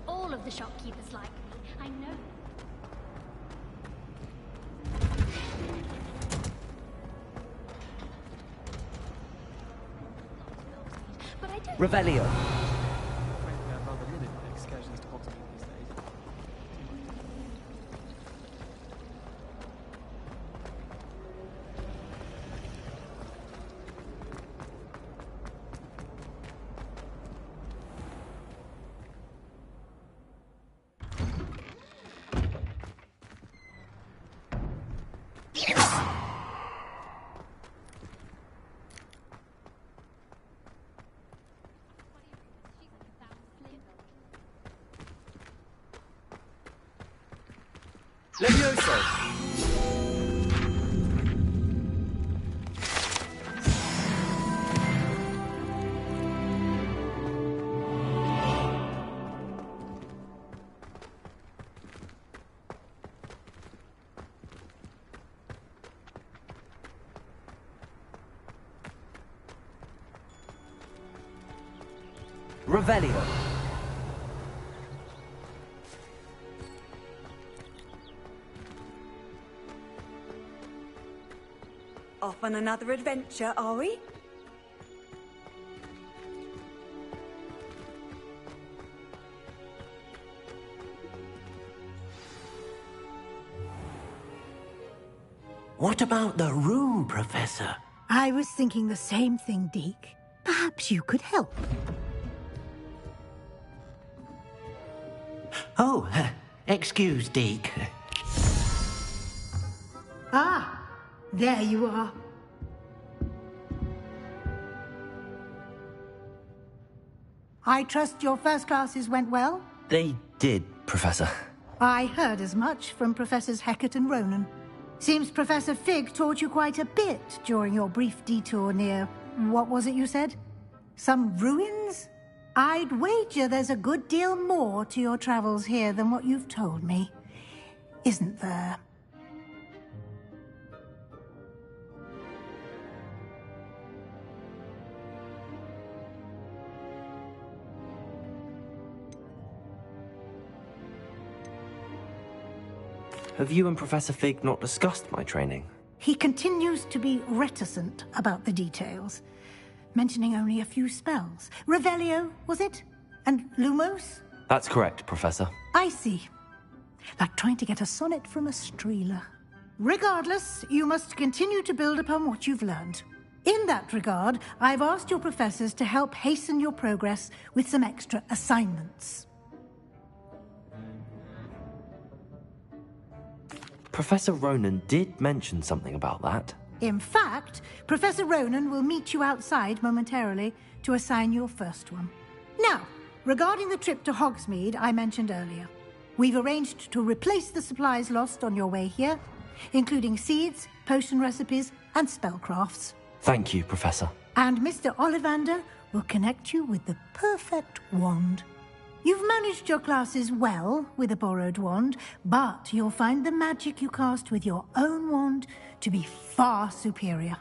All of the shopkeepers like me, I know. But I don't... Revelio. Frankly, I'd rather limit my excursions to Hogsmeade these days. Levioso. Revelio. Off on another adventure, are we? What about the room, Professor? I was thinking the same thing, Deke. Perhaps you could help. Oh, excuse, Deke. Ah, there you are. I trust your first classes went well? They did, Professor. I heard as much from Professors Hecat and Ronan. Seems Professor Fig taught you quite a bit during your brief detour near... what was it you said? Some ruins? I'd wager there's a good deal more to your travels here than what you've told me. Isn't there? Have you and Professor Fig not discussed my training? He continues to be reticent about the details, mentioning only a few spells. Revelio, was it? And Lumos? That's correct, Professor. I see. Like trying to get a sonnet from a streeler. Regardless, you must continue to build upon what you've learned. In that regard, I've asked your professors to help hasten your progress with some extra assignments. Professor Ronan did mention something about that. In fact, Professor Ronan will meet you outside momentarily to assign your first one. Now, regarding the trip to Hogsmeade I mentioned earlier, we've arranged to replace the supplies lost on your way here, including seeds, potion recipes, and spellcrafts. Thank you, Professor. And Mr. Ollivander will connect you with the perfect wand. You've managed your classes well with a borrowed wand, but you'll find the magic you cast with your own wand to be far superior.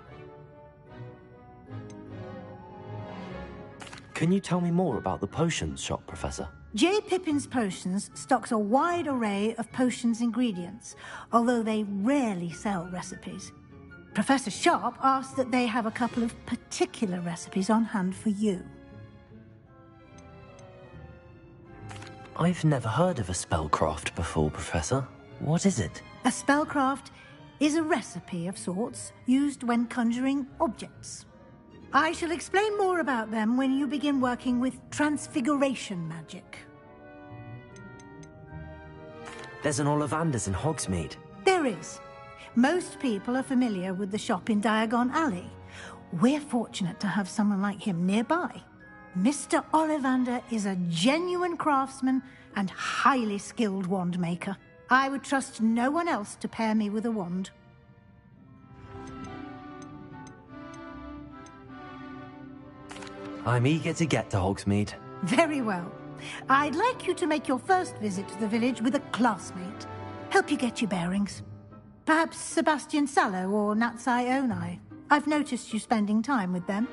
Can you tell me more about the potions shop, Professor? J. Pippin's Potions stocks a wide array of potions ingredients, although they rarely sell recipes. Professor Sharp asks that they have a couple of particular recipes on hand for you. I've never heard of a spellcraft before, Professor. What is it? A spellcraft is a recipe of sorts used when conjuring objects. I shall explain more about them when you begin working with transfiguration magic. There's an Ollivander's in Hogsmeade. There is. Most people are familiar with the shop in Diagon Alley. We're fortunate to have someone like him nearby. Mr. Ollivander is a genuine craftsman and highly skilled wand maker. I would trust no one else to pair me with a wand. I'm eager to get to Hogsmeade. Very well. I'd like you to make your first visit to the village with a classmate. Help you get your bearings. Perhaps Sebastian Sallow or Natsai Onai. I've noticed you spending time with them.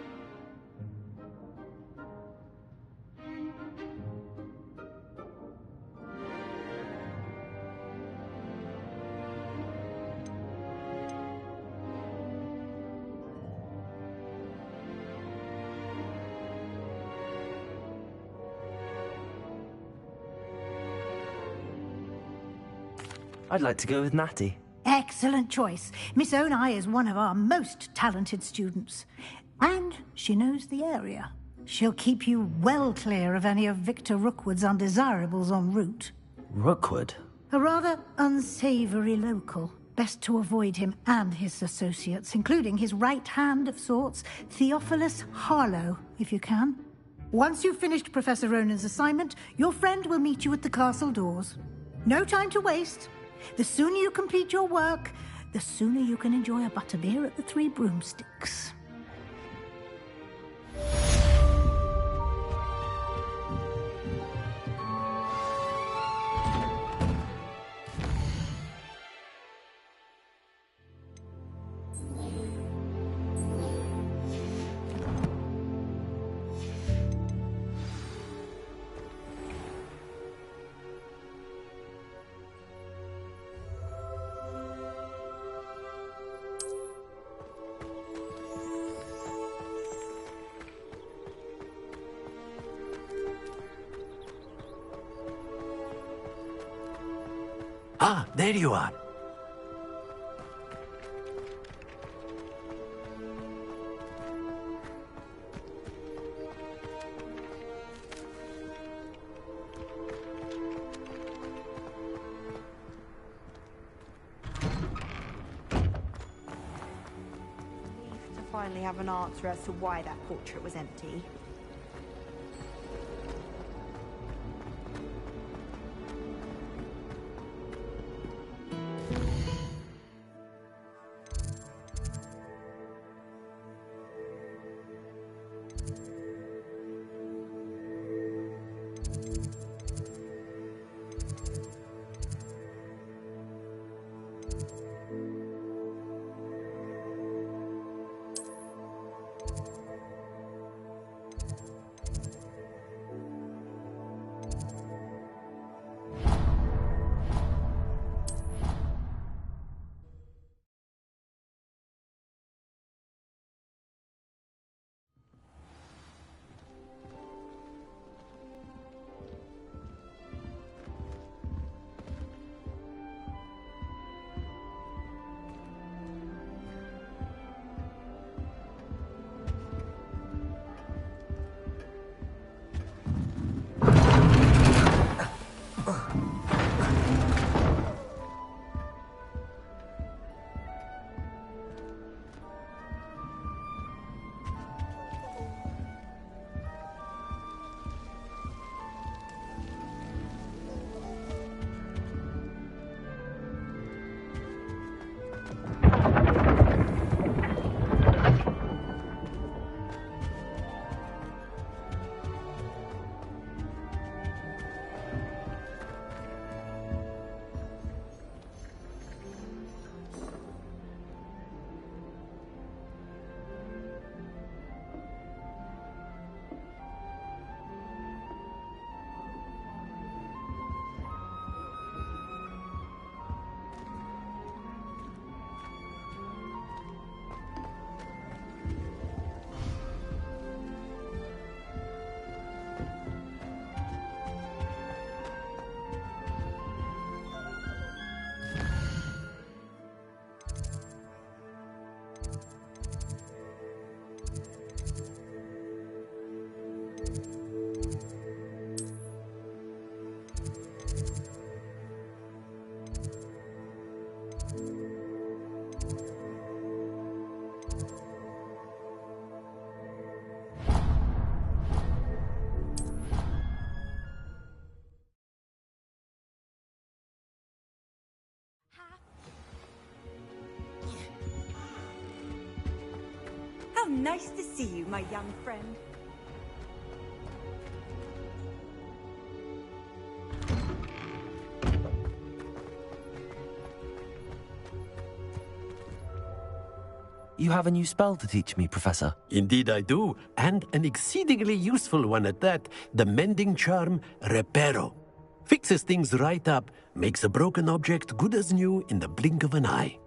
I'd like to go with Natty. Excellent choice. Miss Onai is one of our most talented students. And she knows the area. She'll keep you well clear of any of Victor Rookwood's undesirables en route. Rookwood? A rather unsavory local. Best to avoid him and his associates, including his right hand of sorts, Theophilus Harlow, if you can. Once you've finished Professor Ronan's assignment, your friend will meet you at the castle doors. No time to waste. The sooner you complete your work, the sooner you can enjoy a butterbeer at the Three Broomsticks. Ah, there you are. To finally have an answer as to why that portrait was empty. nice to see you, my young friend. You have a new spell to teach me, Professor. Indeed I do, and an exceedingly useful one at that. The mending charm, Reparo. Fixes things right up, makes a broken object good as new in the blink of an eye.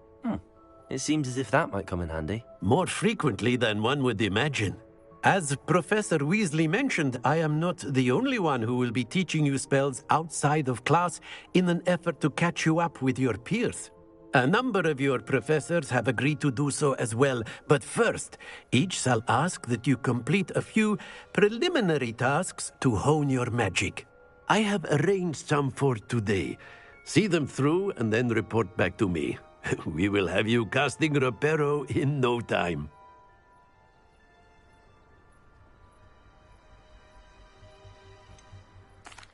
It seems as if that might come in handy. More frequently than one would imagine. As Professor Weasley mentioned, I am not the only one who will be teaching you spells outside of class in an effort to catch you up with your peers. A number of your professors have agreed to do so as well, but first, each shall ask that you complete a few preliminary tasks to hone your magic. I have arranged some for today. See them through and then report back to me. We will have you casting Reparo in no time.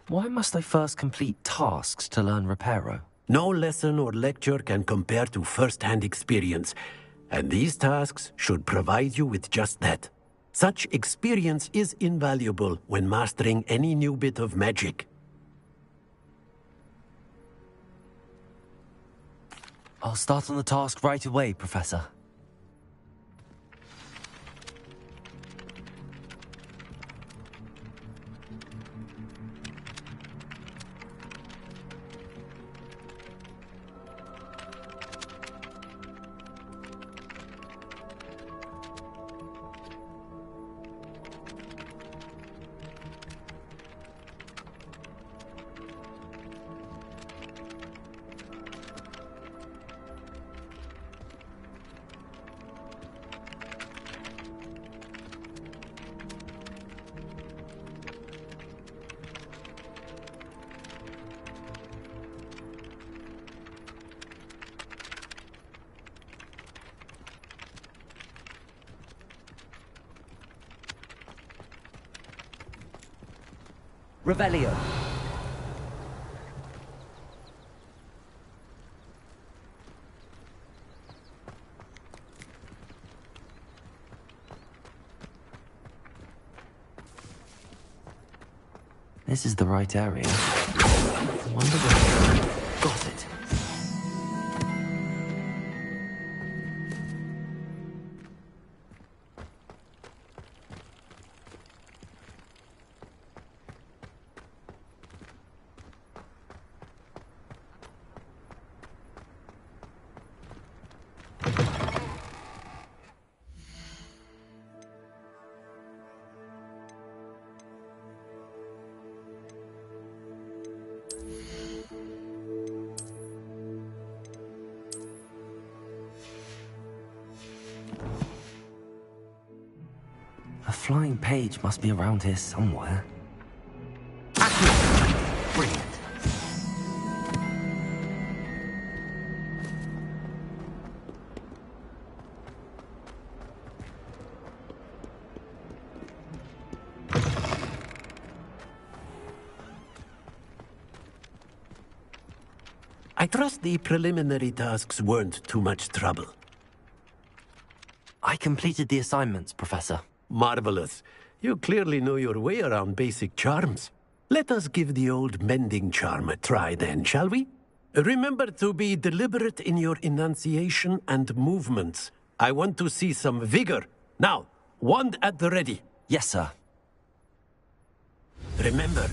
Why must I first complete tasks to learn Reparo? No lesson or lecture can compare to first-hand experience, and these tasks should provide you with just that. Such experience is invaluable when mastering any new bit of magic. I'll start on the task right away, Professor. Revelio. This is the right area. I wonder where... Got it. A flying page must be around here somewhere. Brilliant. I trust the preliminary tasks weren't too much trouble. I completed the assignments, Professor. Marvelous. You clearly know your way around basic charms. Let us give the old mending charm a try then, shall we? Remember to be deliberate in your enunciation and movements. I want to see some vigor. Now, wand at the ready. Yes, sir. Remember,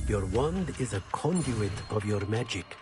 your wand is a conduit of your magic.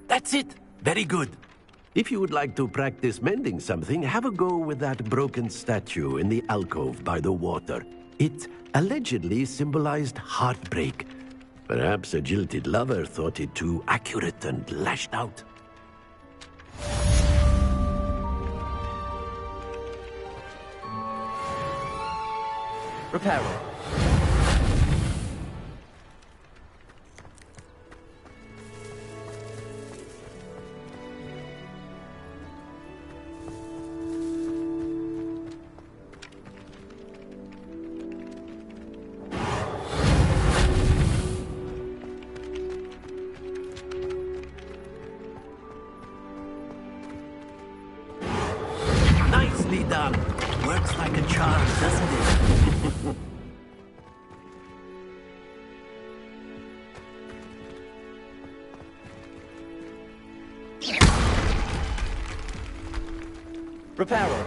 That's it. Very good. If you would like to practice mending something, have a go with that broken statue in the alcove by the water. It allegedly symbolized heartbreak. Perhaps a jilted lover thought it too accurate and lashed out. Reparo. Nicely done. Works like a charm, doesn't it? Reparo.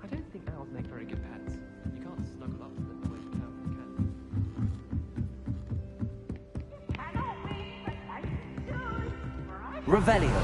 I don't think owls make very good pets. You can't snuggle up to them the way you can. Revelio.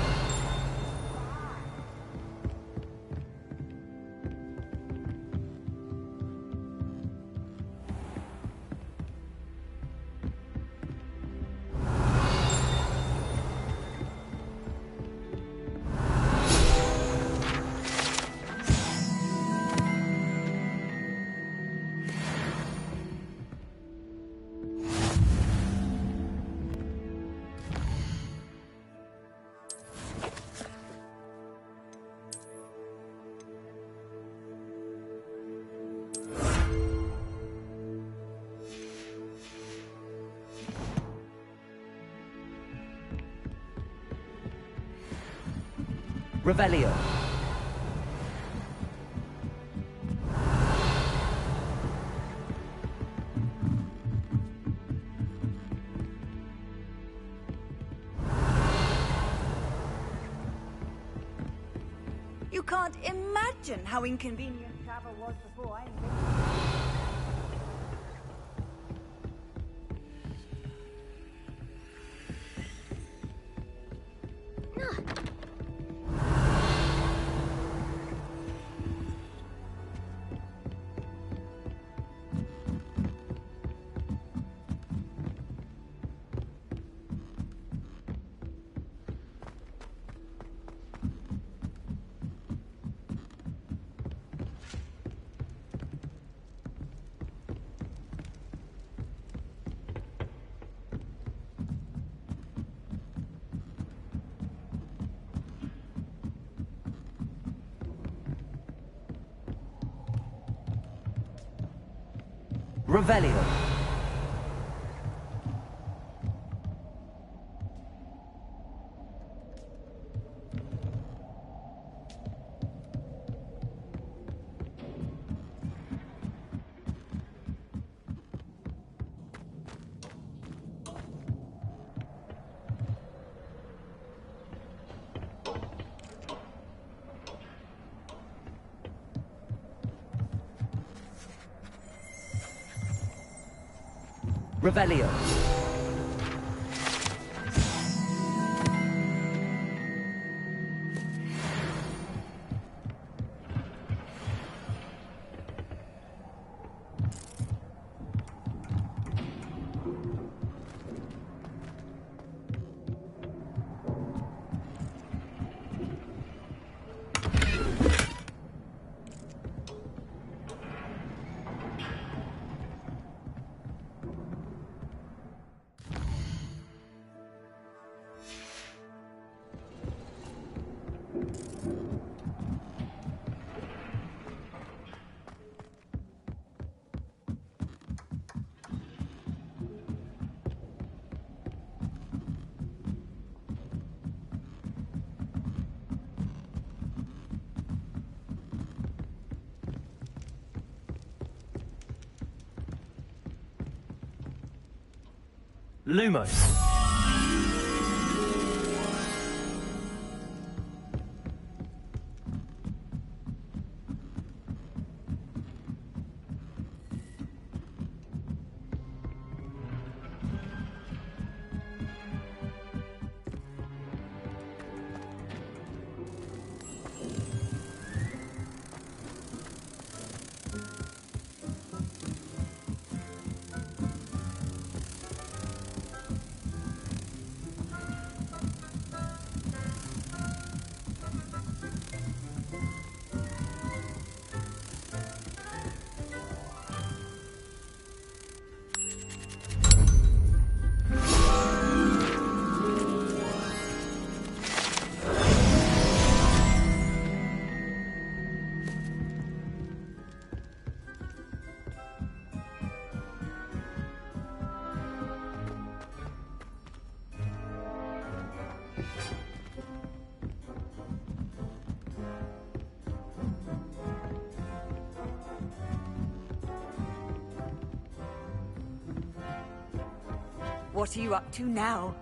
Revelio. You can't imagine how inconvenient travel was before I invented Revelio. Revelio. Lumos. What are you up to now?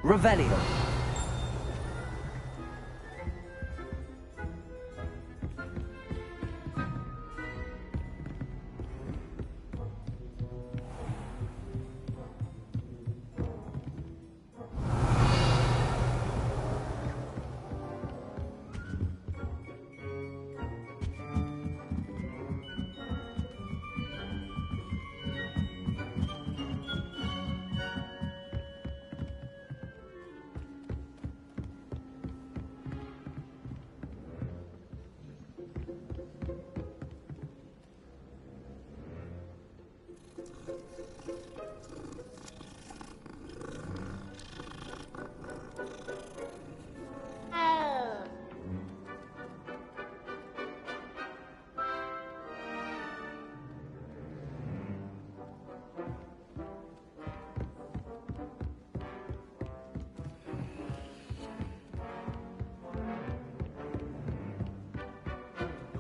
Revelio.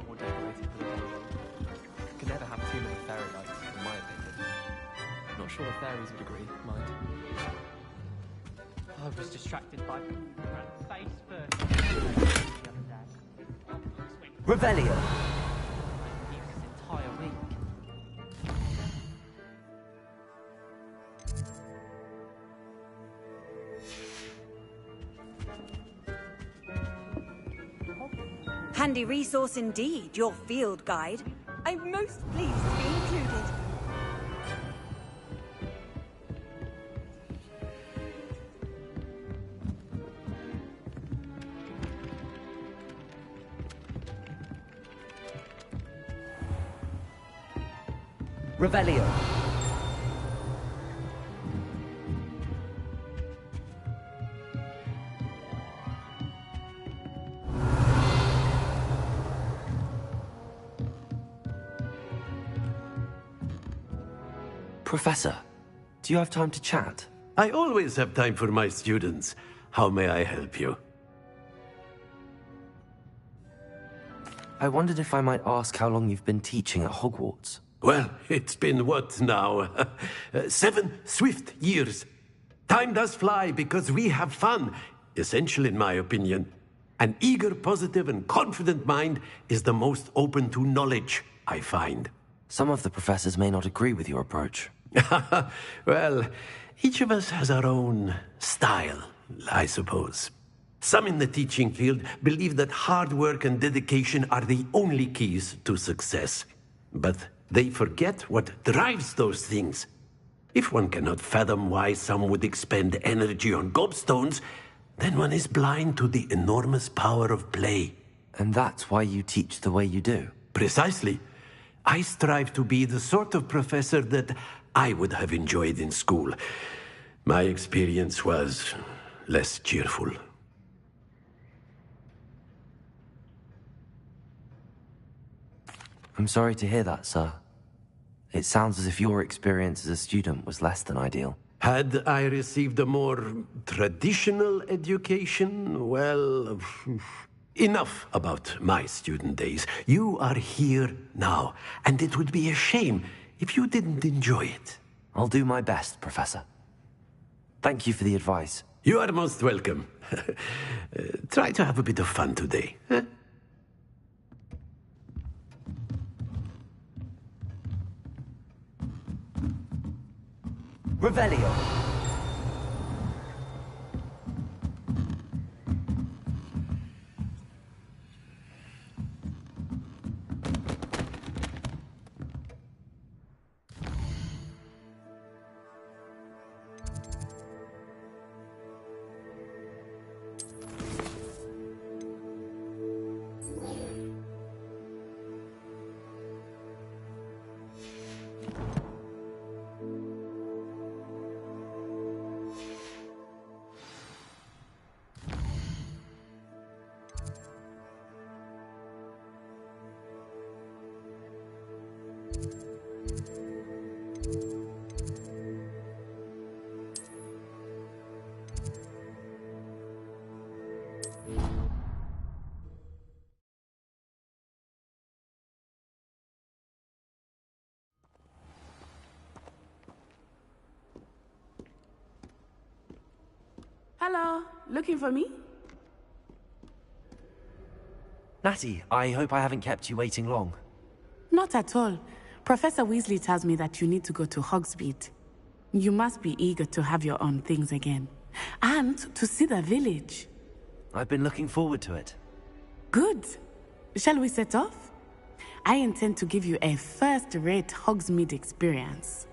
More decorated than could never have too many fairy lights, in my opinion. Not sure the fairies would agree, mind. I was distracted by face first the other day. Revelio. This entire week. Handy resource indeed, your field guide. I'm most pleased to be included. Revelio. Professor, do you have time to chat? I always have time for my students. How may I help you? I wondered if I might ask how long you've been teaching at Hogwarts. Well, it's been what now? 7 swift years. Time does fly because we have fun. Essential in my opinion. An eager, positive, and confident mind is the most open to knowledge, I find. Some of the professors may not agree with your approach. Well, each of us has our own style, I suppose. Some in the teaching field believe that hard work and dedication are the only keys to success. But they forget what drives those things. If one cannot fathom why some would expend energy on gobstones, then one is blind to the enormous power of play. And that's why you teach the way you do? Precisely. I strive to be the sort of professor that I would have enjoyed in school. My experience was less cheerful. I'm sorry to hear that, sir. It sounds as if your experience as a student was less than ideal. Had I received a more traditional education, well, enough about my student days. You are here now, and it would be a shame if you didn't enjoy it. I'll do my best, Professor. Thank you for the advice. You are most welcome. Try to have a bit of fun today. Huh? Revelio. Hello, looking for me? Natty, I hope I haven't kept you waiting long. Not at all. Professor Weasley tells me that you need to go to Hogsmeade. You must be eager to have your own things again. And to see the village. I've been looking forward to it. Good. Shall we set off? I intend to give you a first-rate Hogsmeade experience.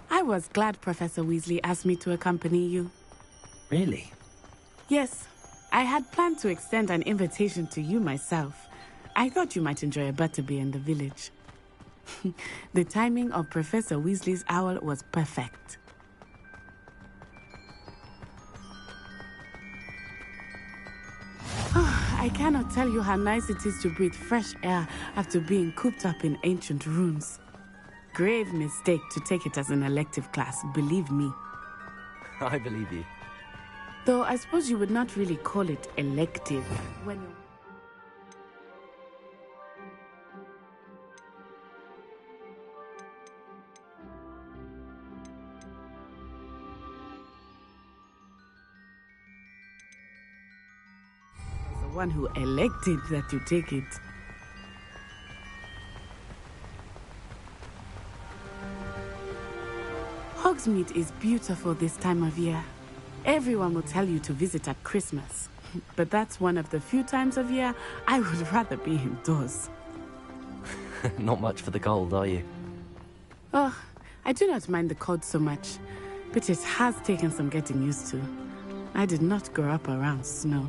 I was glad Professor Weasley asked me to accompany you. Really? Yes, I had planned to extend an invitation to you myself. I thought you might enjoy a butterbeer in the village. The timing of Professor Weasley's owl was perfect. I cannot tell you how nice it is to breathe fresh air after being cooped up in ancient ruins. Grave mistake to take it as an elective class, believe me. I believe you. Though I suppose you would not really call it elective when you... the one who elected that you take it. Hogsmeade is beautiful this time of year. Everyone will tell you to visit at Christmas. But that's one of the few times of year I would rather be indoors. Not much for the cold, are you? Oh, I do not mind the cold so much, but it has taken some getting used to. I did not grow up around snow.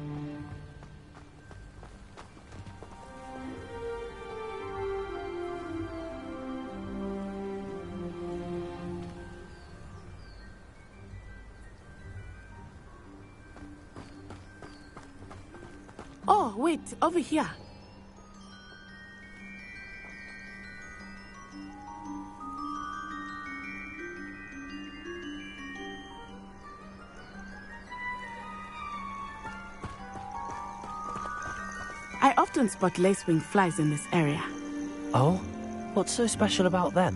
Oh, wait, over here. I often spot lacewing flies in this area. Oh? What's so special about them?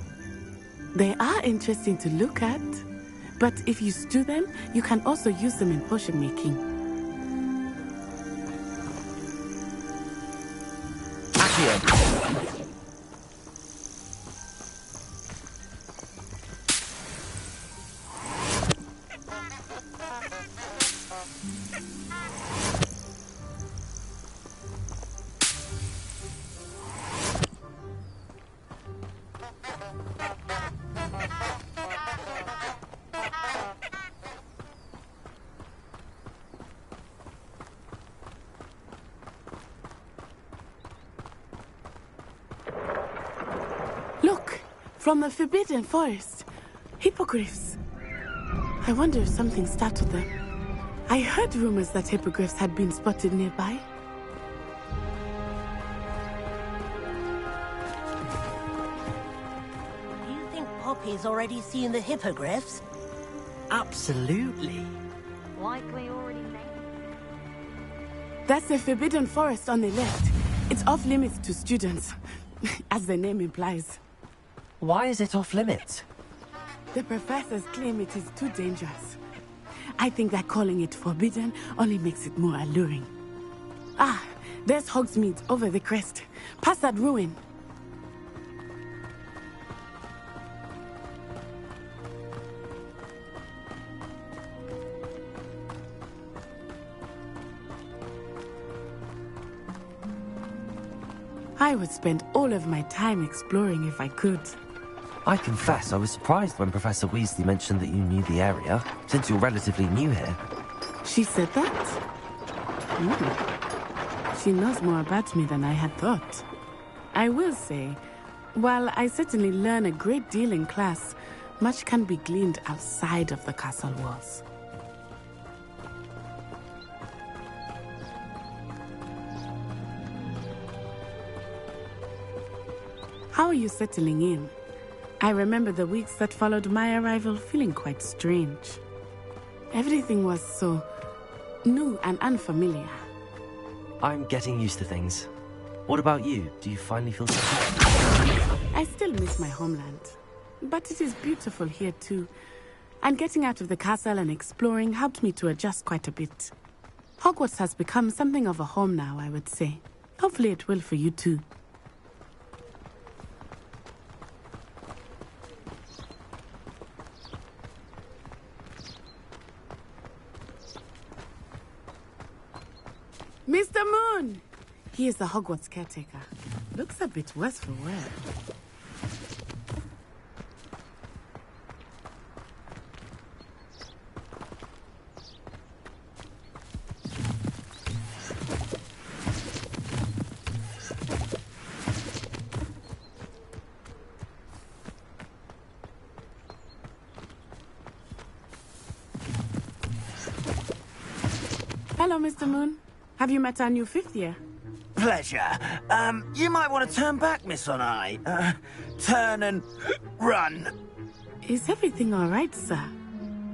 They are interesting to look at, but if you stew them, you can also use them in potion making. From the Forbidden Forest. Hippogriffs. I wonder if something startled them. I heard rumors that hippogriffs had been spotted nearby. Do you think Poppy's already seen the hippogriffs? Absolutely. Likely already made. That's the Forbidden Forest on the left. It's off limits to students, as the name implies. Why is it off limits? The professors claim it is too dangerous. I think that calling it forbidden only makes it more alluring. Ah, there's Hogsmeade over the crest. Past that ruin. I would spend all of my time exploring if I could. I confess I was surprised when Professor Weasley mentioned that you knew the area, since you're relatively new here. She said that? She knows more about me than I had thought. I will say, while I certainly learn a great deal in class, much can be gleaned outside of the castle walls. How are you settling in? I remember the weeks that followed my arrival feeling quite strange. Everything was so new and unfamiliar. I'm getting used to things. What about you? Do you finally feel settled? I still miss my homeland, but it is beautiful here too. And getting out of the castle and exploring helped me to adjust quite a bit. Hogwarts has become something of a home now, I would say. Hopefully it will for you too. Mr. Moon! He is the Hogwarts caretaker. Looks a bit worse for wear. Hello, Mr. Moon. Have you met our new fifth year? Pleasure. You might want to turn back, Miss Onai. Turn and run. Is everything all right, sir?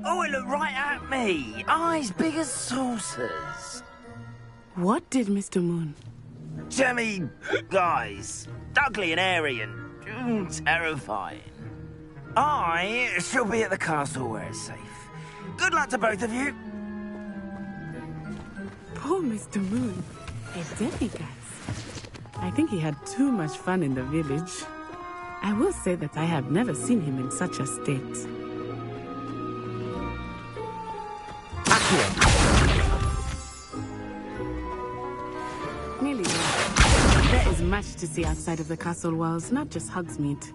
Oh, it looked right at me. Eyes big as saucers. What did Mr. Moon? Jemmy, guys. Ugly and airy and terrifying. I shall be at the castle where it's safe. Good luck to both of you. Poor Mr. Moon. A demiguise. I think he had too much fun in the village. I will say that I have never seen him in such a state. Nearly there. There is much to see outside of the castle walls, not just Hogsmeade.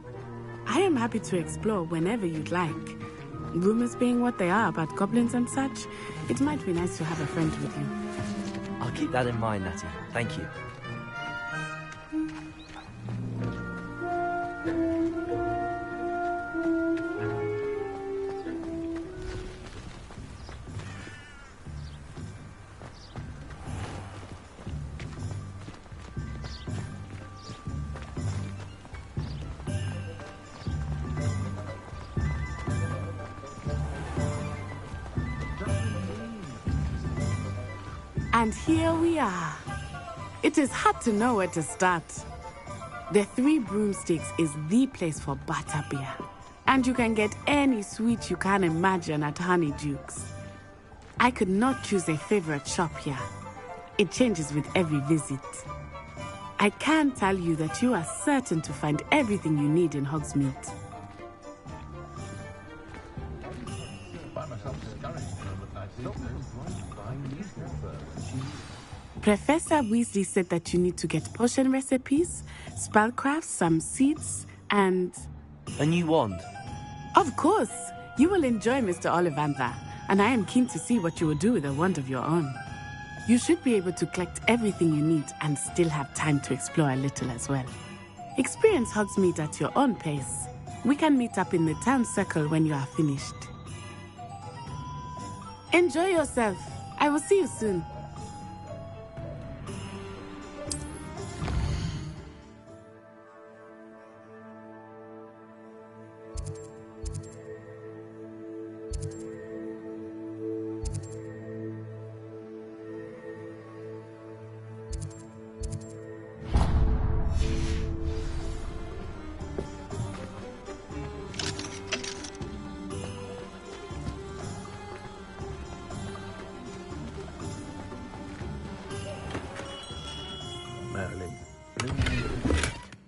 I am happy to explore whenever you'd like. Rumors being what they are about goblins and such, it might be nice to have a friend with you. I'll keep that in mind, Natty. Thank you. And here we are. It is hard to know where to start. The Three Broomsticks is the place for butterbeer. And you can get any sweet you can imagine at Honeydukes. I could not choose a favorite shop here. It changes with every visit. I can tell you that you are certain to find everything you need in Hogsmeade. Professor Weasley said that you need to get potion recipes, spellcrafts, some seeds, and... A new wand? Of course! You will enjoy Mr. Ollivander, and I am keen to see what you will do with a wand of your own. You should be able to collect everything you need and still have time to explore a little as well. Experience Hogsmeade at your own pace. We can meet up in the town circle when you are finished. Enjoy yourself. I will see you soon. Merlin.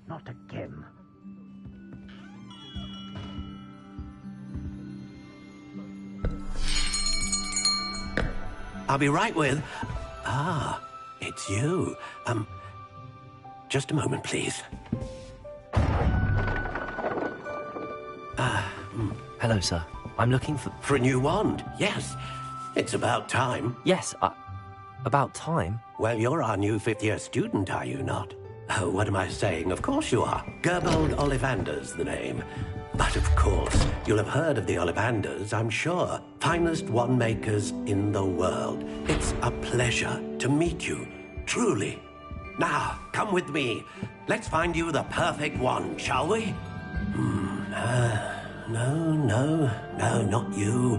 Not again. I'll be right with... Ah, it's you. Just a moment, please. Hello, sir. I'm looking for... For a new wand, yes. It's about time. Yes, about time? Well, you're our new fifth-year student, are you not? Oh, what am I saying? Of course you are. Gerbold Ollivander's the name. But of course, you'll have heard of the Ollivanders, I'm sure. Finest wand makers in the world. It's a pleasure to meet you, truly. Now, come with me. Let's find you the perfect wand, shall we? No, not you.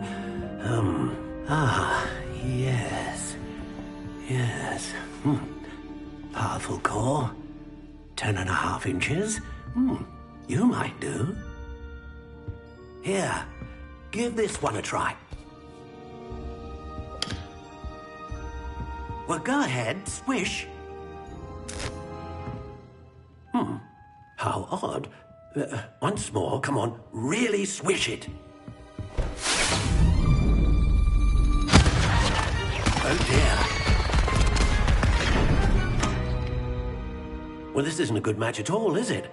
Yes. Powerful core. 10.5 inches. You might do. Here, give this one a try. Well, go ahead, swish. How odd. Once more, come on, really swish it. Oh dear. Well, this isn't a good match at all, is it?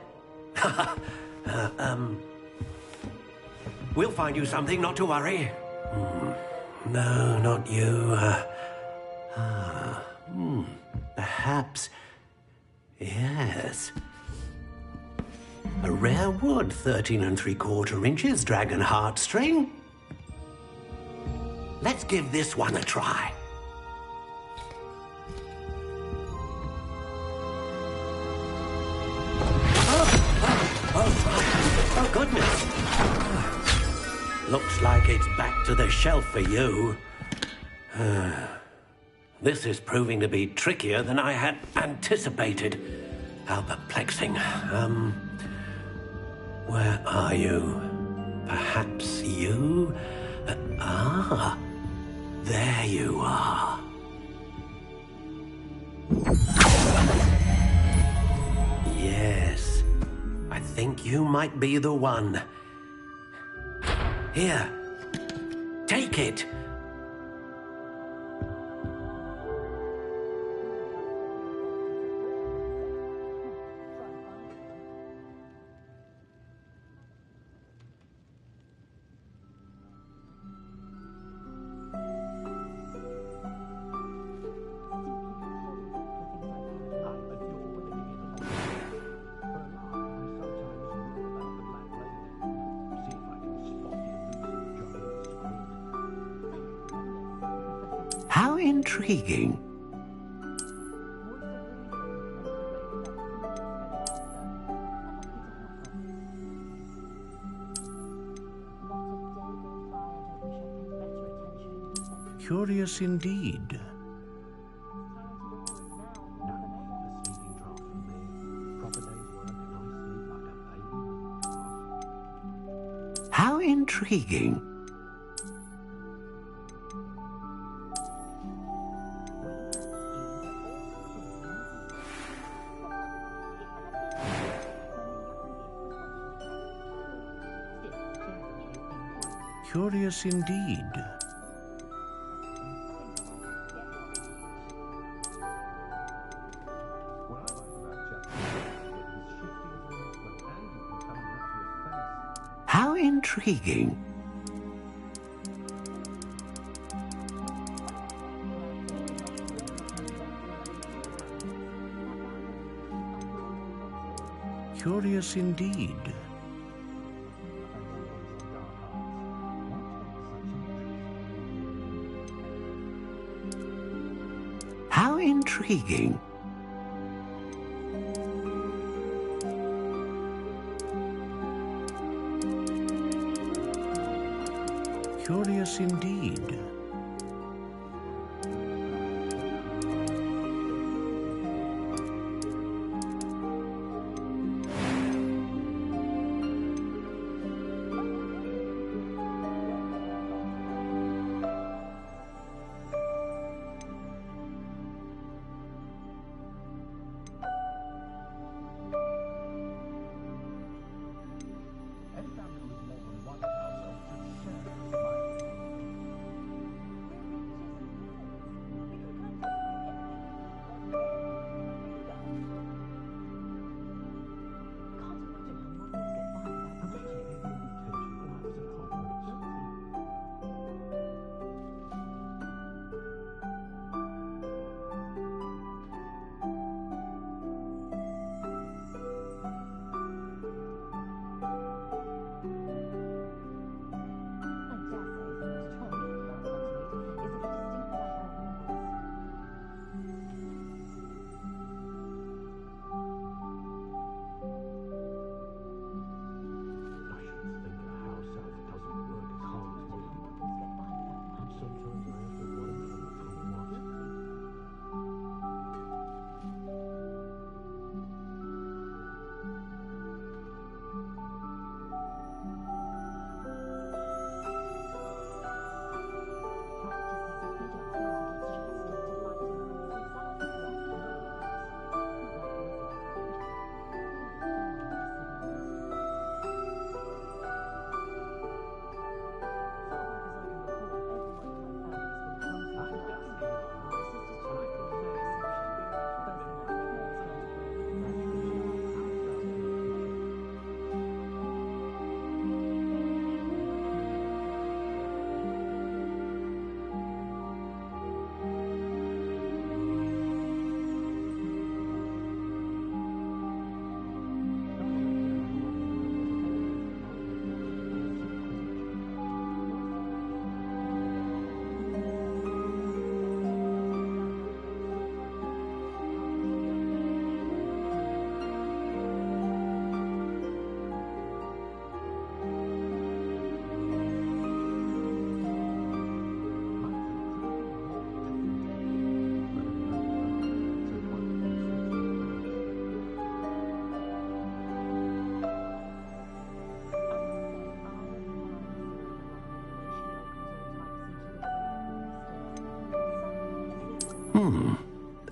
We'll find you something, not to worry. No, not you. Perhaps... Yes. A rare wood, 13 3/4 inches, dragon heartstring. Let's give this one a try. Oh, goodness. Looks like it's back to the shelf for you. This is proving to be trickier than I had anticipated. How perplexing. Where are you? Perhaps you? There you are. Yes, I think you might be the one. Here, take it. How intriguing. Curious indeed. How intriguing. Curious indeed. How intriguing. Curious indeed. intriguing. Curious indeed.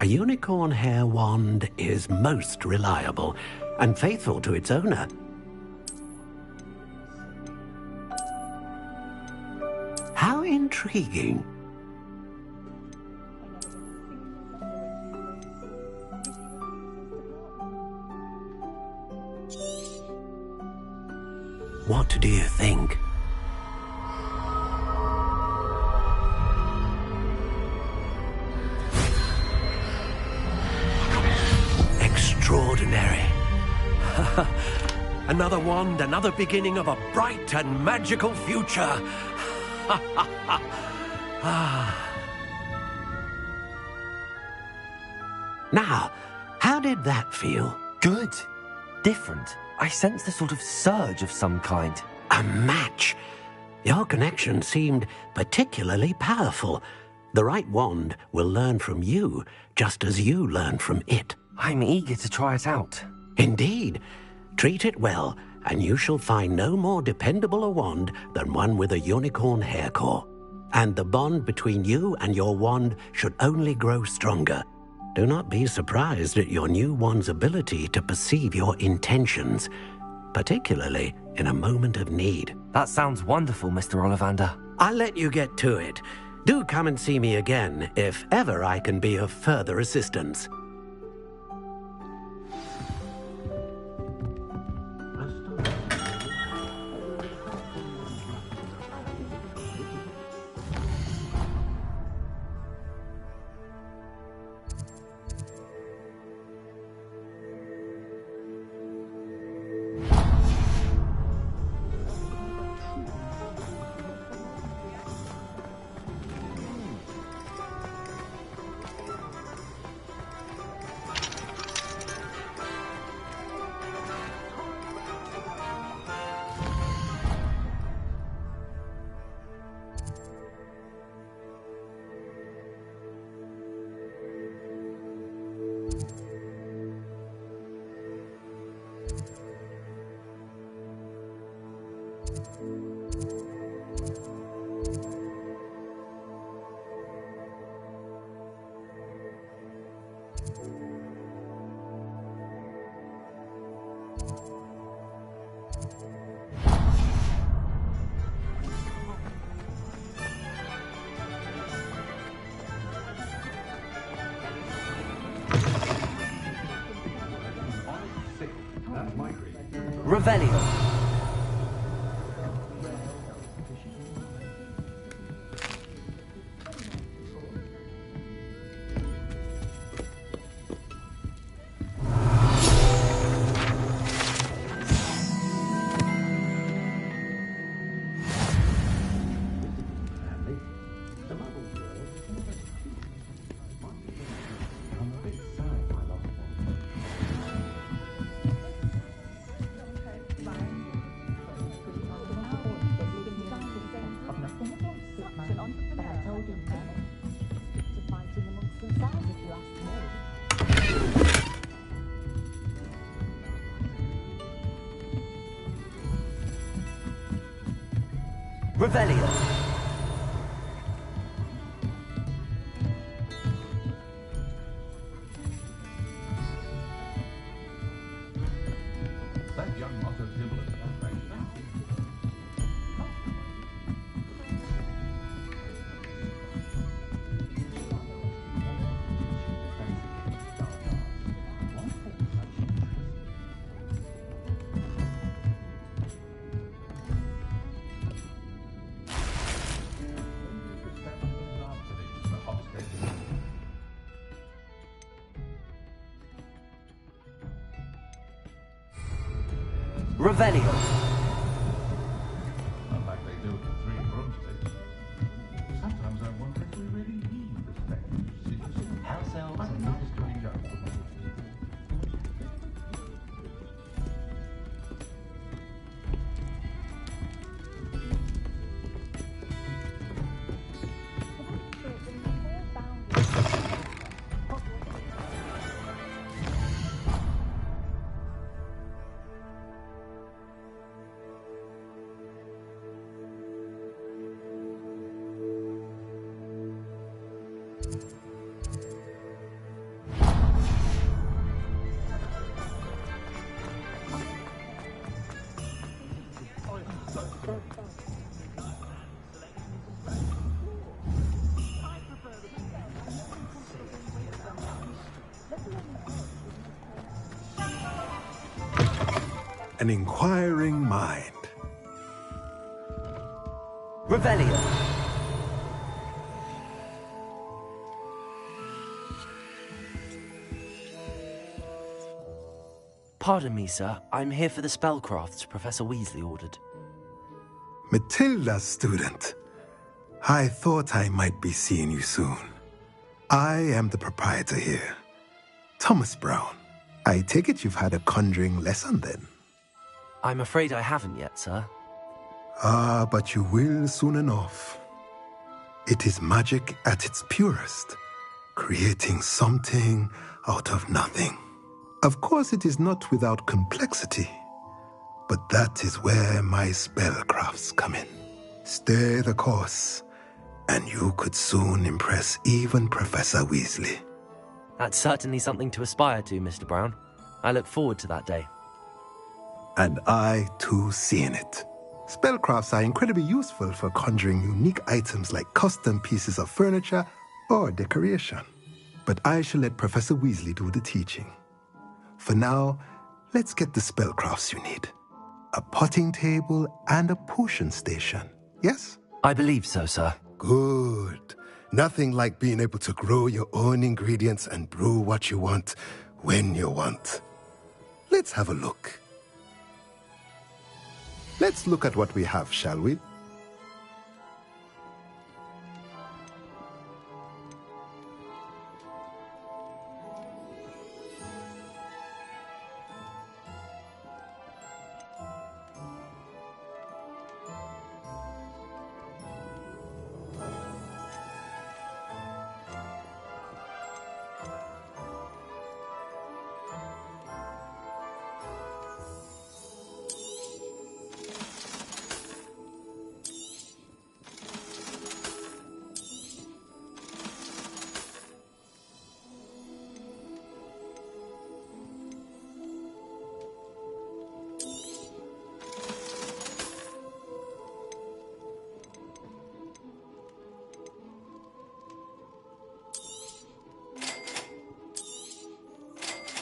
A unicorn hair wand is most reliable and faithful to its owner. How intriguing. What do you think? Extraordinary. Another wand, another beginning of a bright and magical future. Now, how did that feel? Good. Different. I sensed a sort of surge of some kind. A match. Your connection seemed particularly powerful. The right wand will learn from you, just as you learn from it. I'm eager to try it out. Indeed. Treat it well, and you shall find no more dependable a wand than one with a unicorn hair core. And the bond between you and your wand should only grow stronger. Do not be surprised at your new wand's ability to perceive your intentions, particularly in a moment of need. That sounds wonderful, Mr. Ollivander. I'll let you get to it. Do come and see me again if ever I can be of further assistance. Revelio. Revelio. That young Motto Dibble is one right. Revelio. Not like they do it in 3 broomsticks. Sometimes I wonder if we really need respect. House elves and moves to each other. An inquiring mind. Revelio. Pardon me, sir. I'm here for the spellcrafts Professor Weasley ordered. Matilda's student. I thought I might be seeing you soon. I am the proprietor here, Thomas Brown. I take it you've had a conjuring lesson then? I'm afraid I haven't yet, sir. Ah, but you will soon enough. It is magic at its purest, creating something out of nothing. Of course, it is not without complexity, but that is where my spellcrafts come in. Stay the course, and you could soon impress even Professor Weasley. That's certainly something to aspire to, Mr. Brown. I look forward to that day. And I, too, seeing it. Spellcrafts are incredibly useful for conjuring unique items like custom pieces of furniture or decoration. But I shall let Professor Weasley do the teaching. For now, let's get the spellcrafts you need. A potting table and a potion station, yes? I believe so, sir. Good. Nothing like being able to grow your own ingredients and brew what you want when you want. Let's have a look. Let's look at what we have, shall we?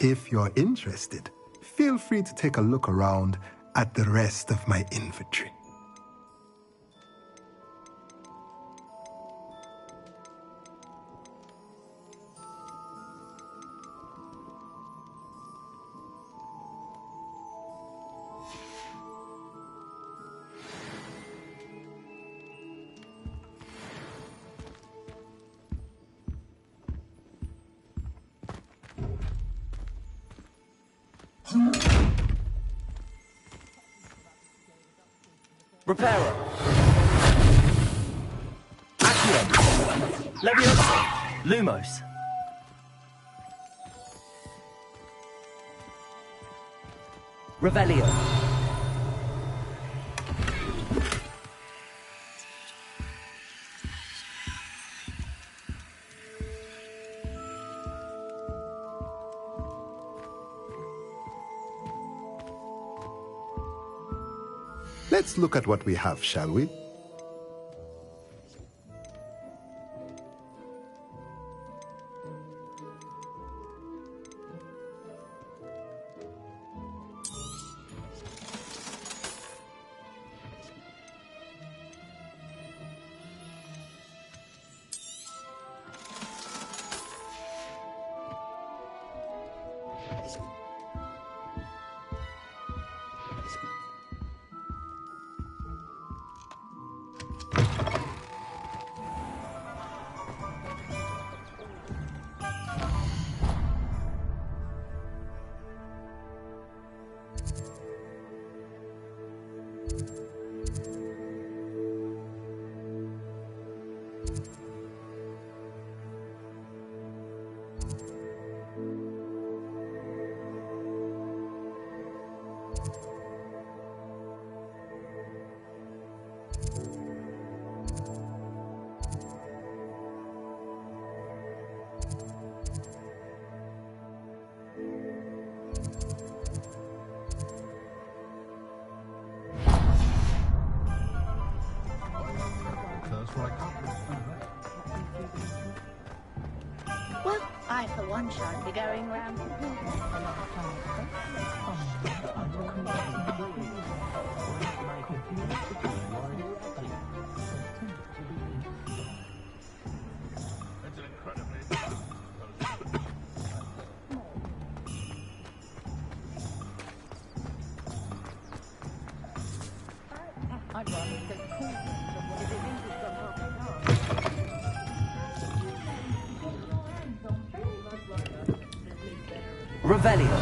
If you're interested, feel free to take a look around at the rest of my inventory. Reparo. Accio. Leviosa. Lumos. Revelio. Let's look at what we have, shall we? Well, I for one shan't be going round. I'd rather stay cool. Revelio.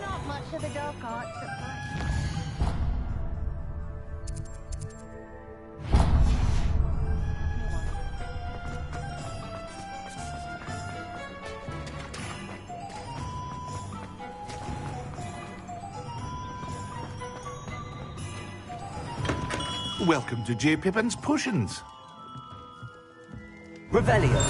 Not much of the dark arts at first. Welcome to J. Pippin's Potions. Revelio.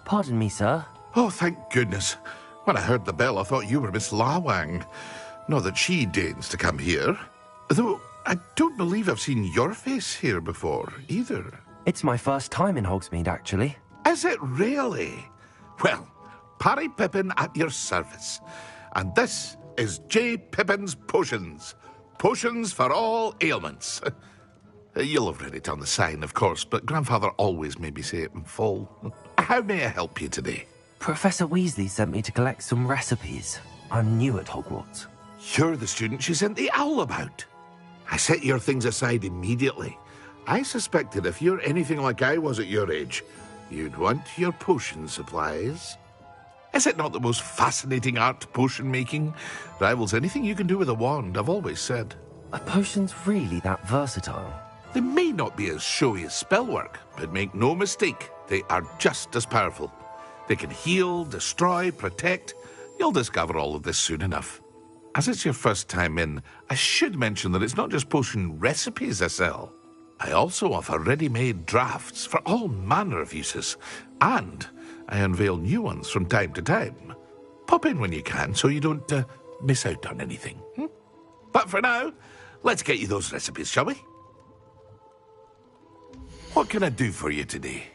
Pardon me, sir. Oh, thank goodness. When I heard the bell, I thought you were Miss Lawang. Not that she deigns to come here. Though I don't believe I've seen your face here before, either. It's my first time in Hogsmeade, actually. Is it really? Well, Parry Pippin at your service. And this is J. Pippin's Potions. Potions for all ailments. You'll have read it on the sign, of course, but Grandfather always made me say it in full. How may I help you today? Professor Weasley sent me to collect some recipes. I'm new at Hogwarts. You're the student she sent the owl about. I set your things aside immediately. I suspected if you're anything like I was at your age, you'd want your potion supplies. Is it not the most fascinating art, potion making? Rivals anything you can do with a wand, I've always said. Are potions really that versatile? They may not be as showy as spellwork, but make no mistake, they are just as powerful. They can heal, destroy, protect. You'll discover all of this soon enough. As it's your first time in, I should mention that it's not just potion recipes I sell. I also offer ready-made drafts for all manner of uses, and I unveil new ones from time to time. Pop in when you can so you don't miss out on anything. But for now, let's get you those recipes, shall we? What can I do for you today?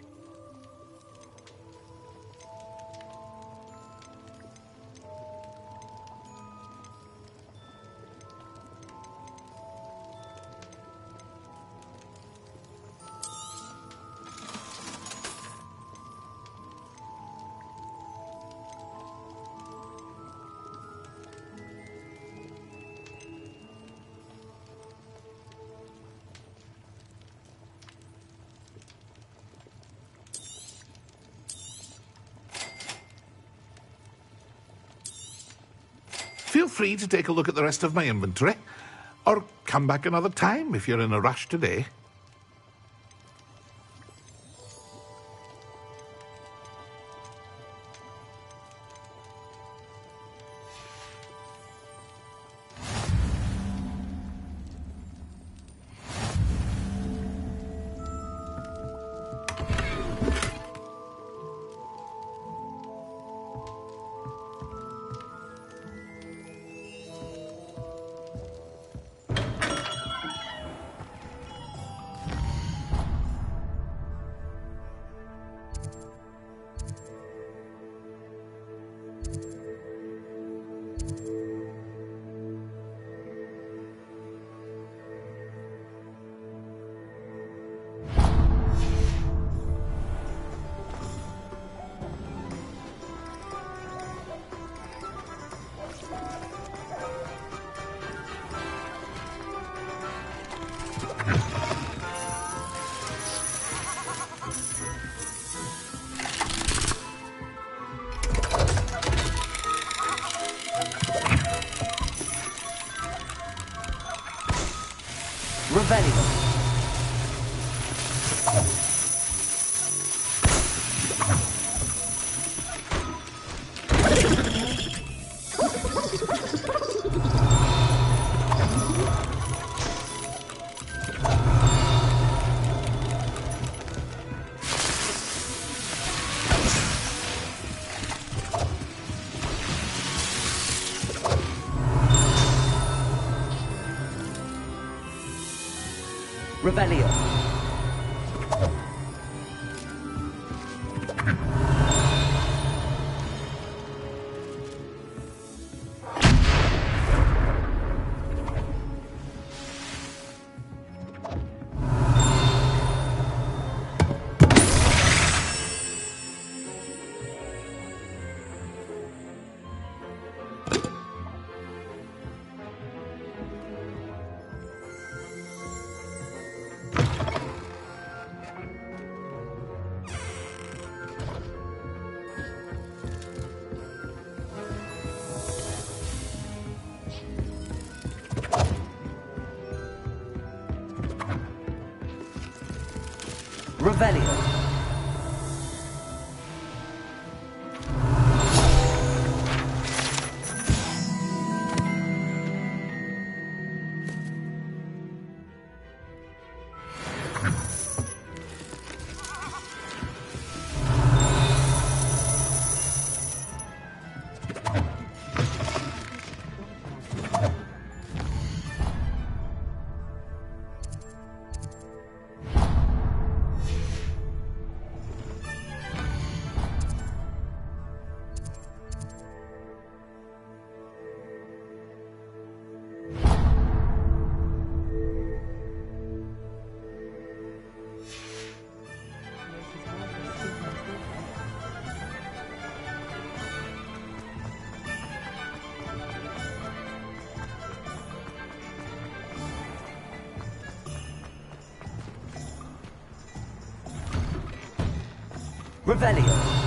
Feel free to take a look at the rest of my inventory, or come back another time if you're in a rush today. Revelio. Revelio. Revelio. Revelio.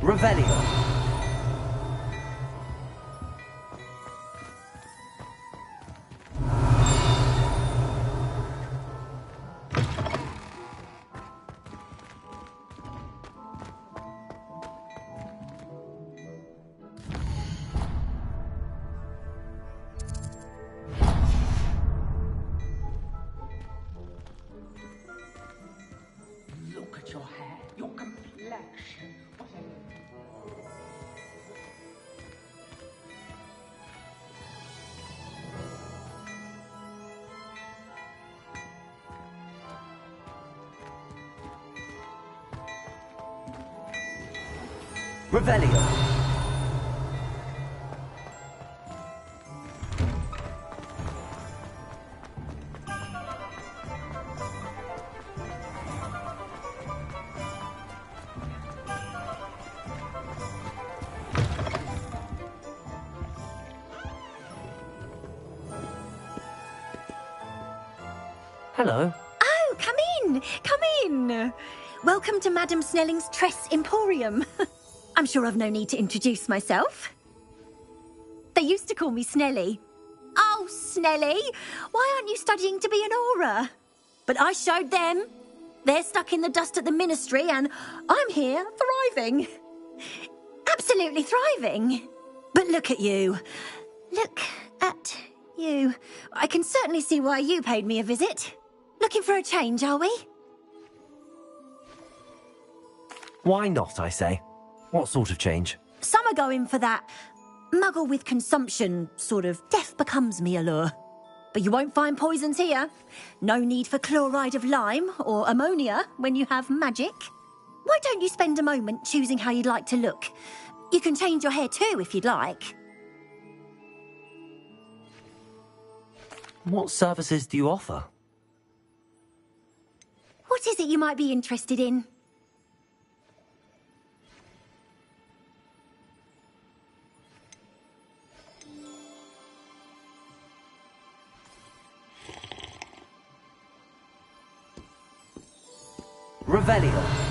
Revelio. Look at your hair, your complexion. Revelio. Hello. Oh, come in! Come in! Welcome to Madame Snelling's Tress Emporium. I'm sure I've no need to introduce myself. They used to call me Snelly. Oh, Snelly, why aren't you studying to be an aura? But I showed them. They're stuck in the dust at the ministry and I'm here thriving. Absolutely thriving. But look at you. Look at you. I can certainly see why you paid me a visit. Looking for a change, are we? Why not, I say? What sort of change? Some are going for that muggle with consumption, sort of death becomes me allure. But you won't find poisons here. No need for chloride of lime or ammonia when you have magic. Why don't you spend a moment choosing how you'd like to look? You can change your hair too if you'd like. What services do you offer? What is it you might be interested in? Revelio.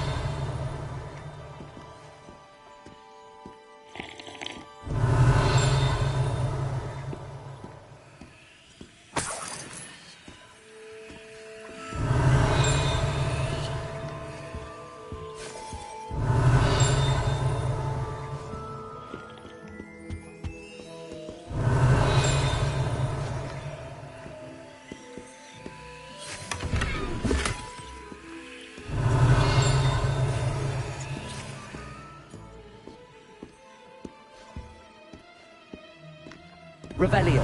Revelio.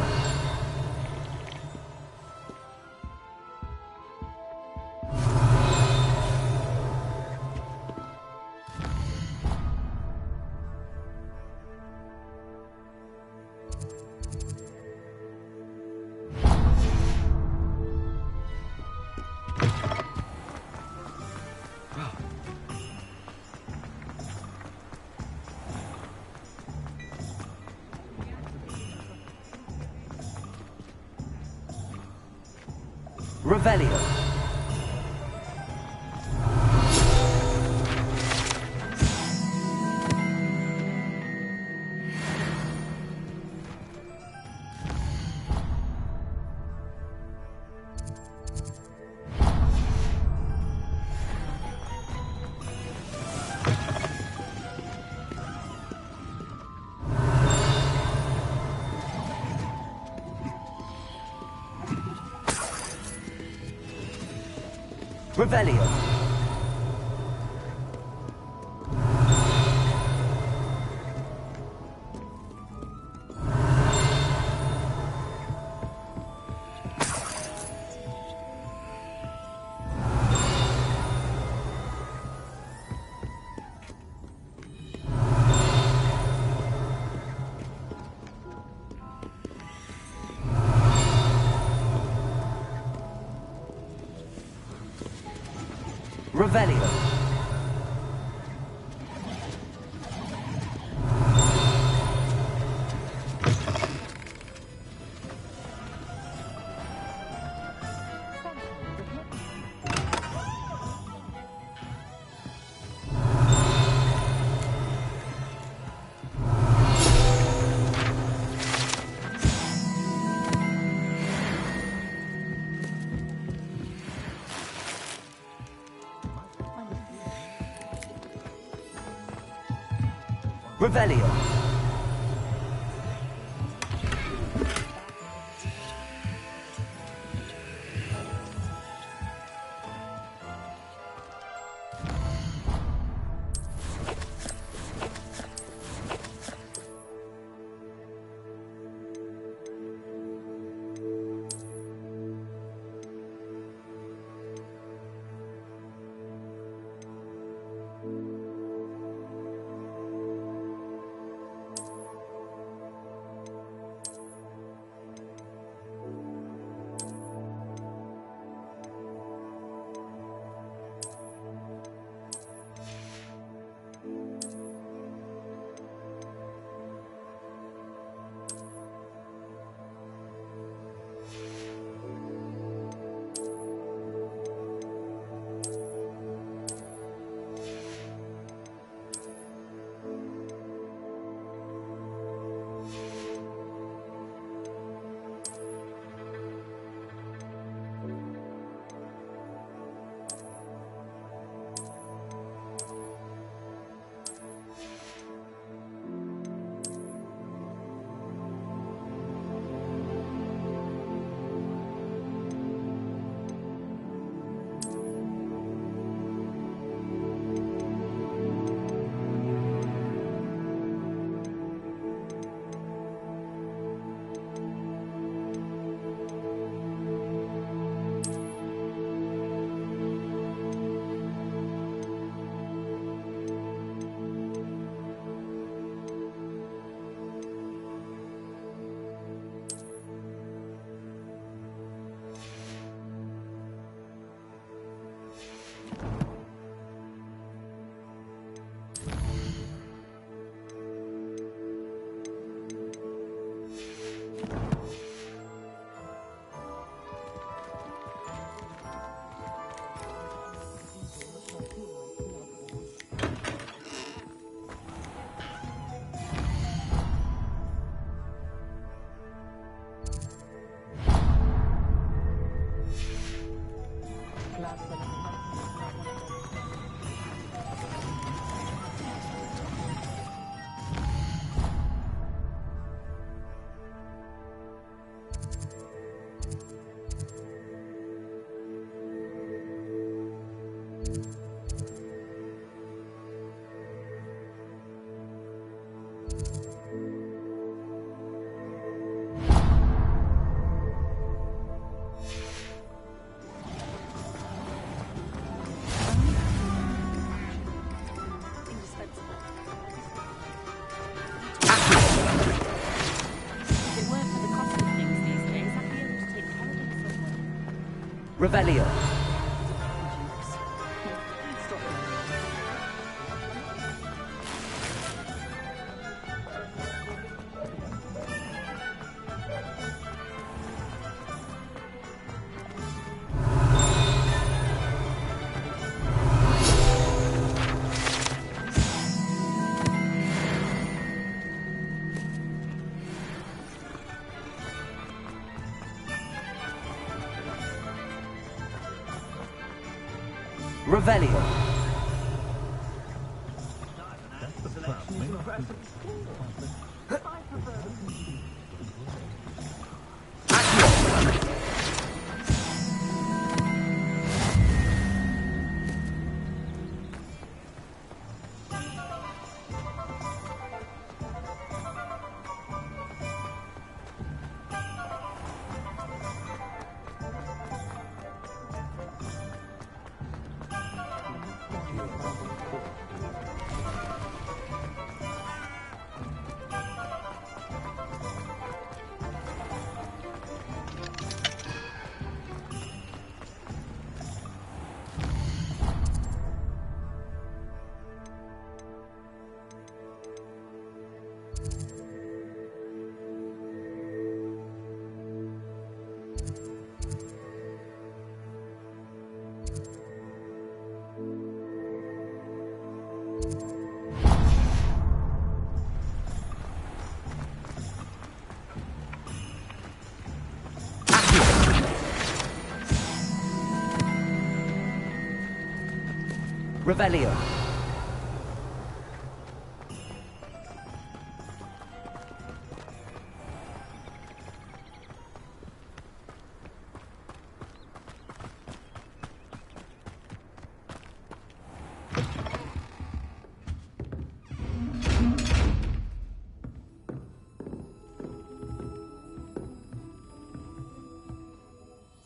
Revelio. Revelio. Revelio. Revelio. Revelio. Revelio. Revelio.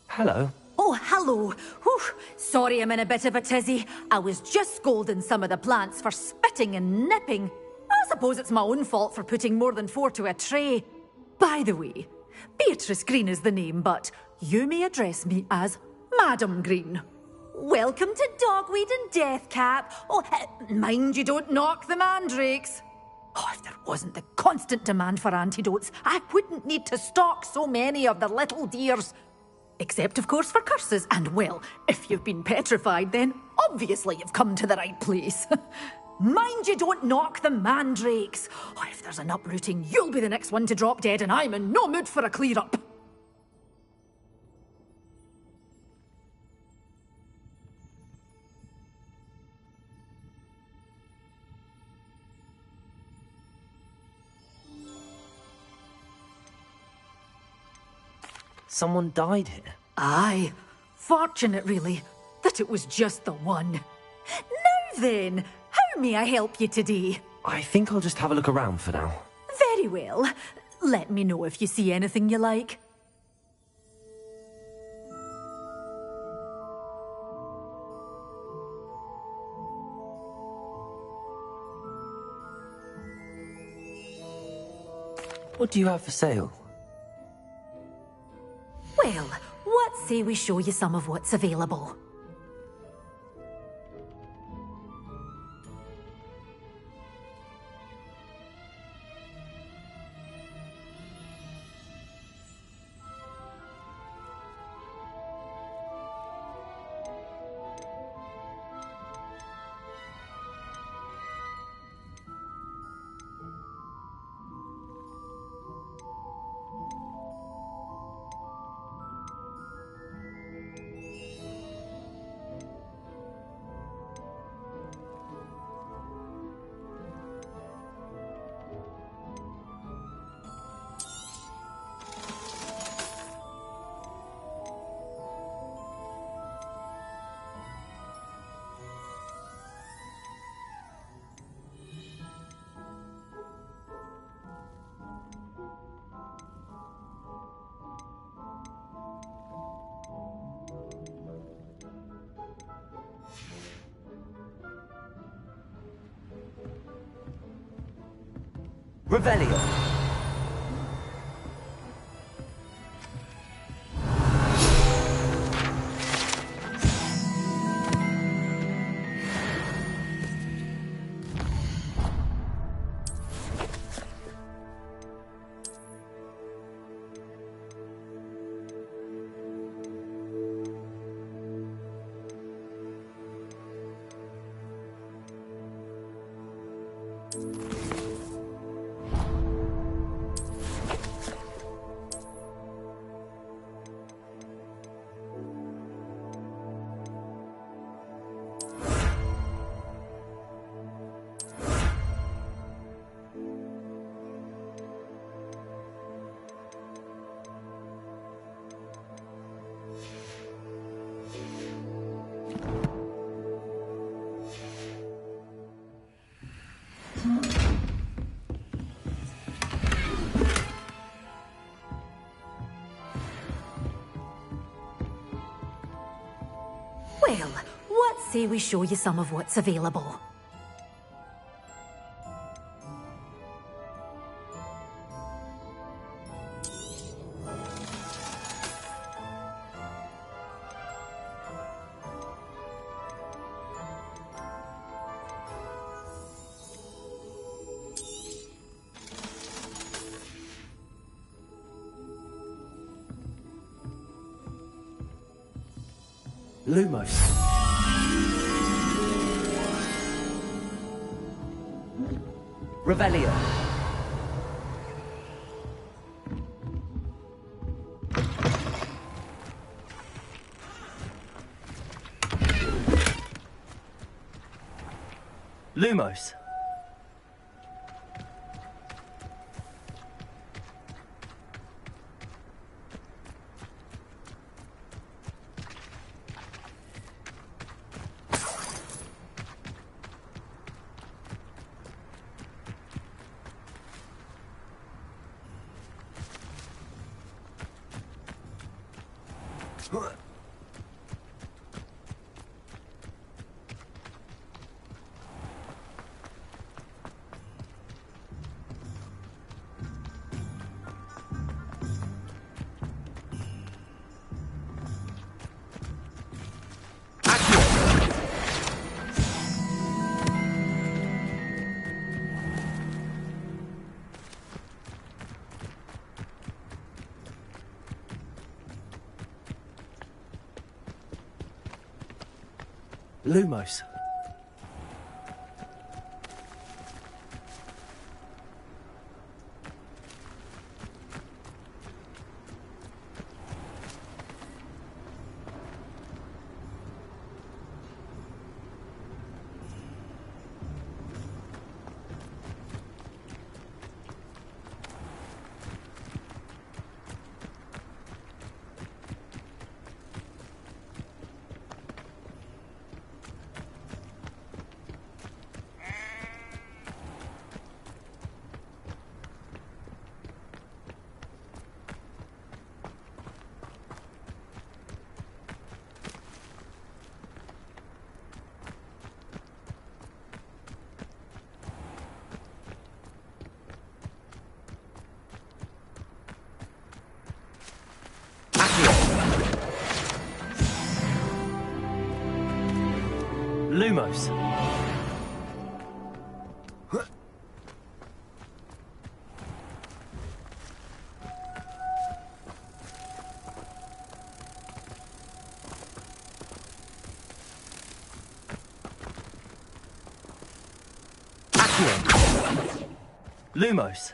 Hello. Oh, hello. Whew. Sorry I'm in a bit of a tizzy. I was just scolding some of the plants for spitting and nipping. I suppose it's my own fault for putting more than 4 to a tray. By the way, Beatrice Green is the name, but you may address me as Madam Green. Welcome to Dogweed and Deathcap. Oh, mind you don't knock the mandrakes. Oh, if there wasn't the constant demand for antidotes, I wouldn't need to stock so many of the little dears. Except, of course, for curses. And, well, if you've been petrified, then obviously you've come to the right place. Mind you don't knock the mandrakes. Oh, if there's an uprooting, you'll be the next one to drop dead, and I'm in no mood for a clear-up. Someone died here. Aye. Fortunate, really, that it was just the one. Now then, how may I help you today? I think I'll just have a look around for now. Very well. Let me know if you see anything you like. What do you have for sale? Well, what say we show you some of what's available? Revelio. Well, what say we show you some of what's available? Lumos. Revelio. Lumos. Lumos. Lumos. Lumos.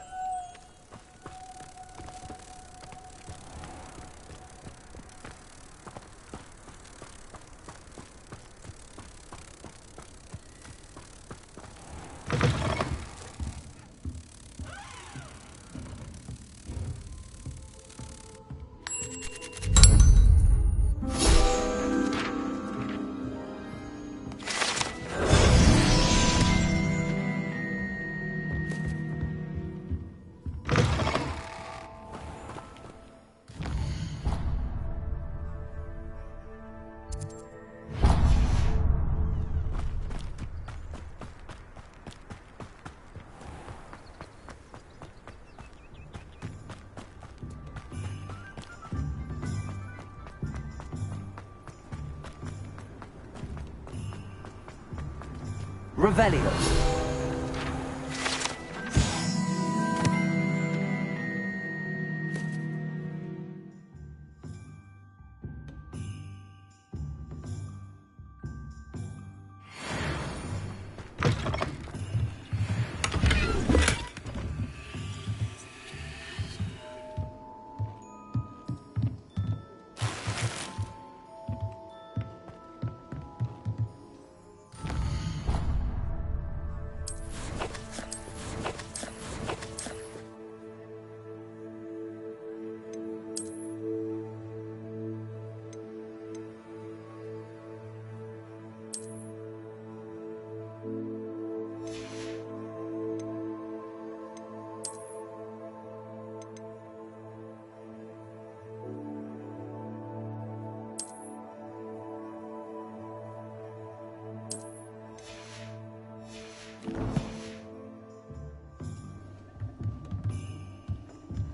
Revelio.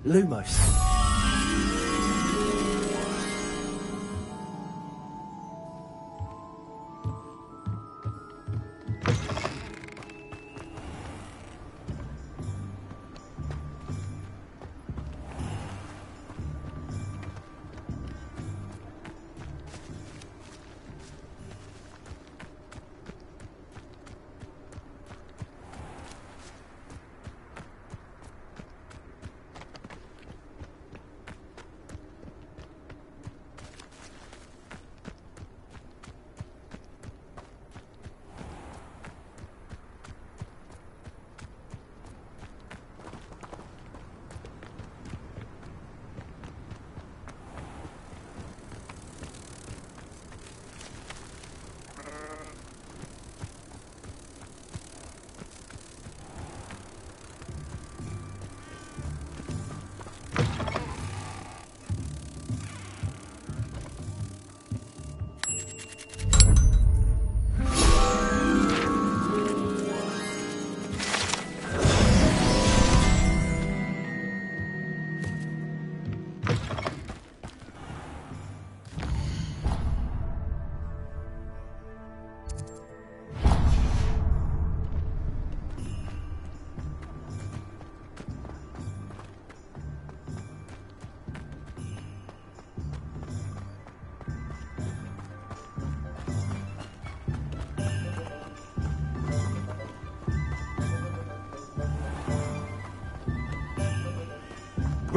Lumos.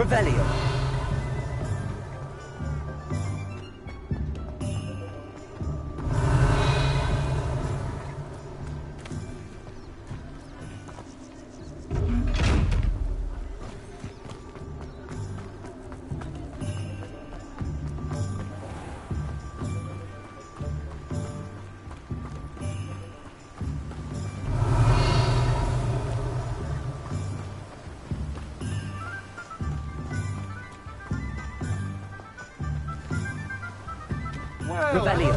Revelio. Revelio.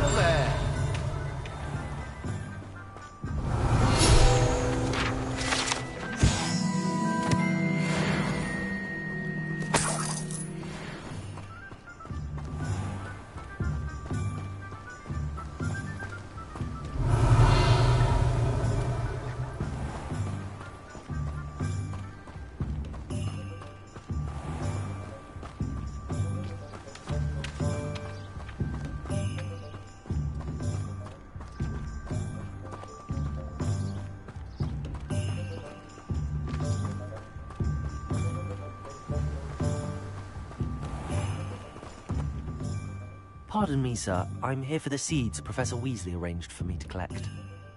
Pardon me, sir. I'm here for the seeds Professor Weasley arranged for me to collect.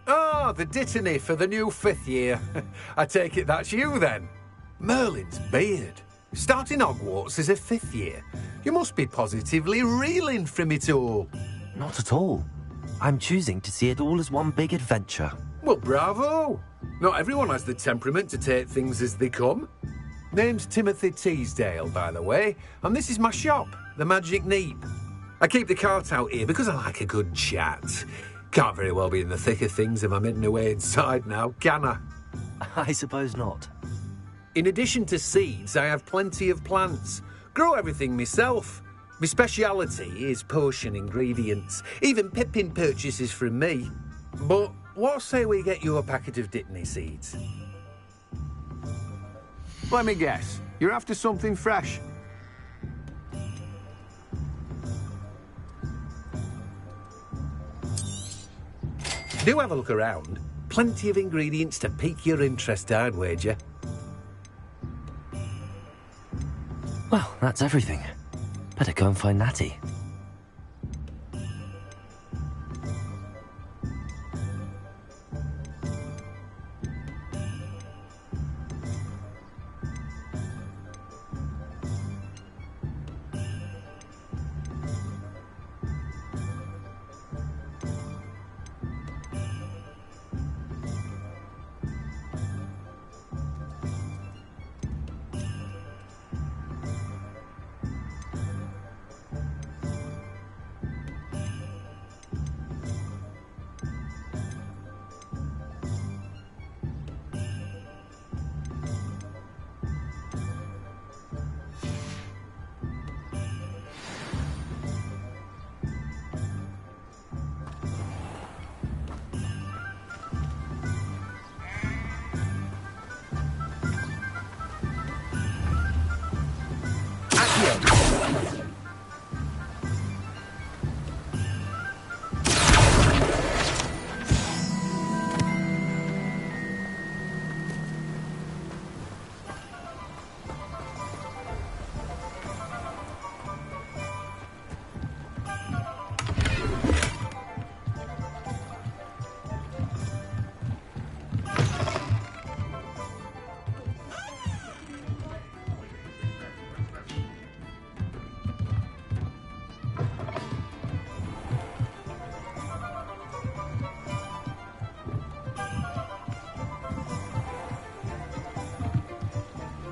Ah, the dittany for the new 5th year. I take it that's you, then. Merlin's beard. Starting Hogwarts as a 5th year. You must be positively reeling from it all. Not at all. I'm choosing to see it all as one big adventure. Well, bravo. Not everyone has the temperament to take things as they come. Name's Timothy Teasdale, by the way, and this is my shop, the Magic Neep. I keep the cart out here because I like a good chat. Can't very well be in the thick of things if I'm hidden away inside now, can I? I suppose not. In addition to seeds, I have plenty of plants. Grow everything myself. My speciality is potion ingredients. Even Pippin purchases from me. But what say we get you a packet of Dittany seeds? Let me guess. You're after something fresh. Do have a look around. Plenty of ingredients to pique your interest, I'd wager. Well, that's everything. Better go and find Natty.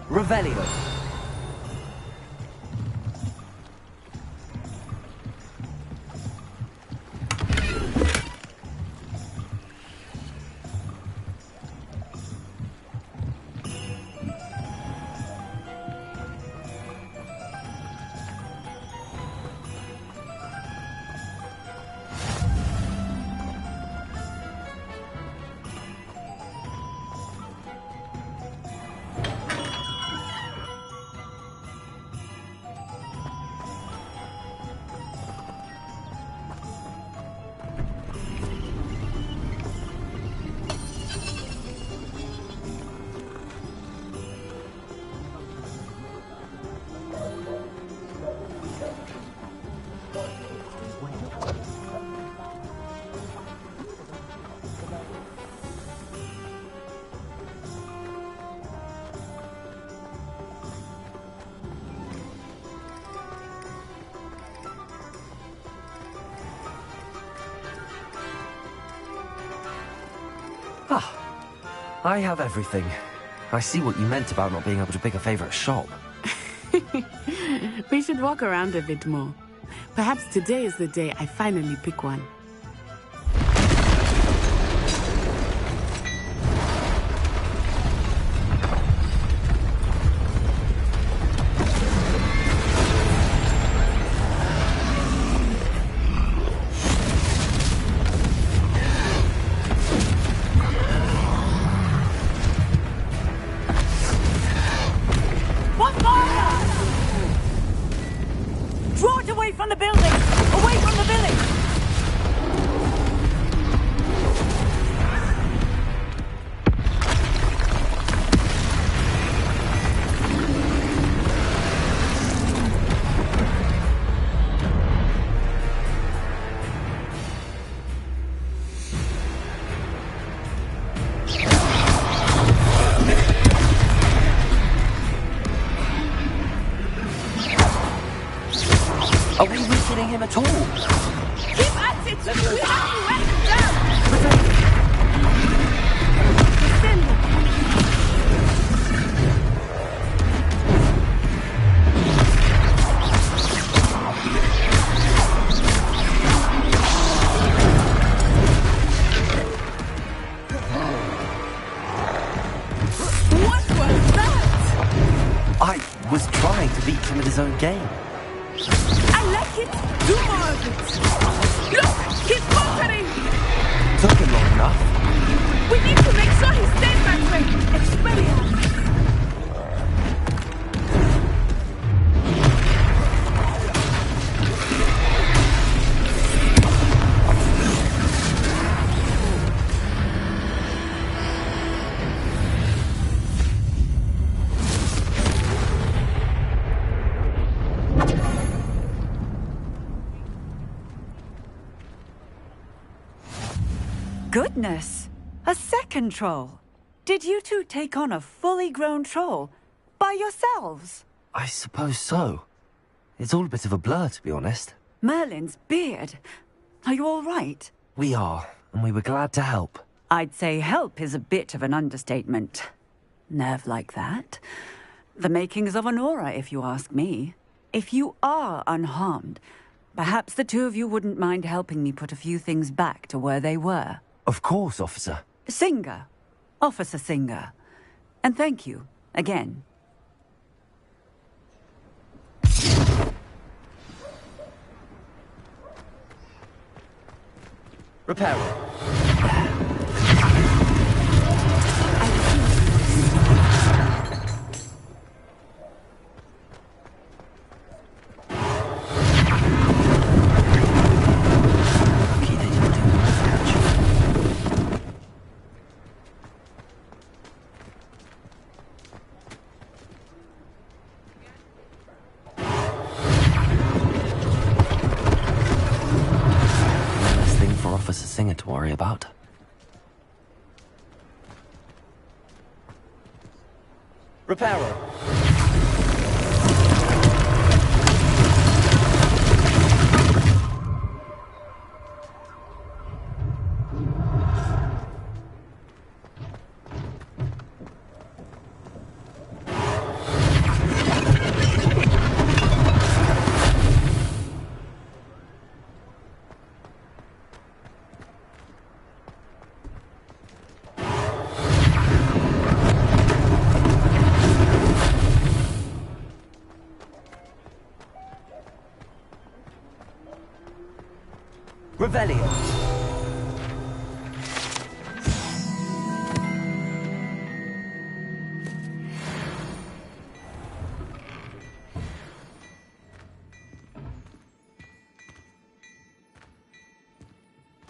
Revelio. I have everything. I see what you meant about not being able to pick a favorite shop. We should walk around a bit more. Perhaps today is the day I finally pick one. Draw it away from the building! Away from the village! Are we weakening him at all? Keep at it! We have to let him down! What was that? I was trying to beat him at his own game. I like it. Do more of it. Look, he's faltering. Took him long enough. We need to make sure he stays that way. Expelliarmus. Goodness! A second troll! Did you two take on a fully grown troll? By yourselves? I suppose so. It's all a bit of a blur, to be honest. Merlin's beard. Are you all right? We are, and we were glad to help. I'd say help is a bit of an understatement. Nerve like that. The makings of an aura, if you ask me. If you are unharmed, perhaps the two of you wouldn't mind helping me put a few things back to where they were. Of course, officer. Singer. Officer Singer. And thank you, again. Repairer. Officer Singer to worry about. Repairer. Revelio.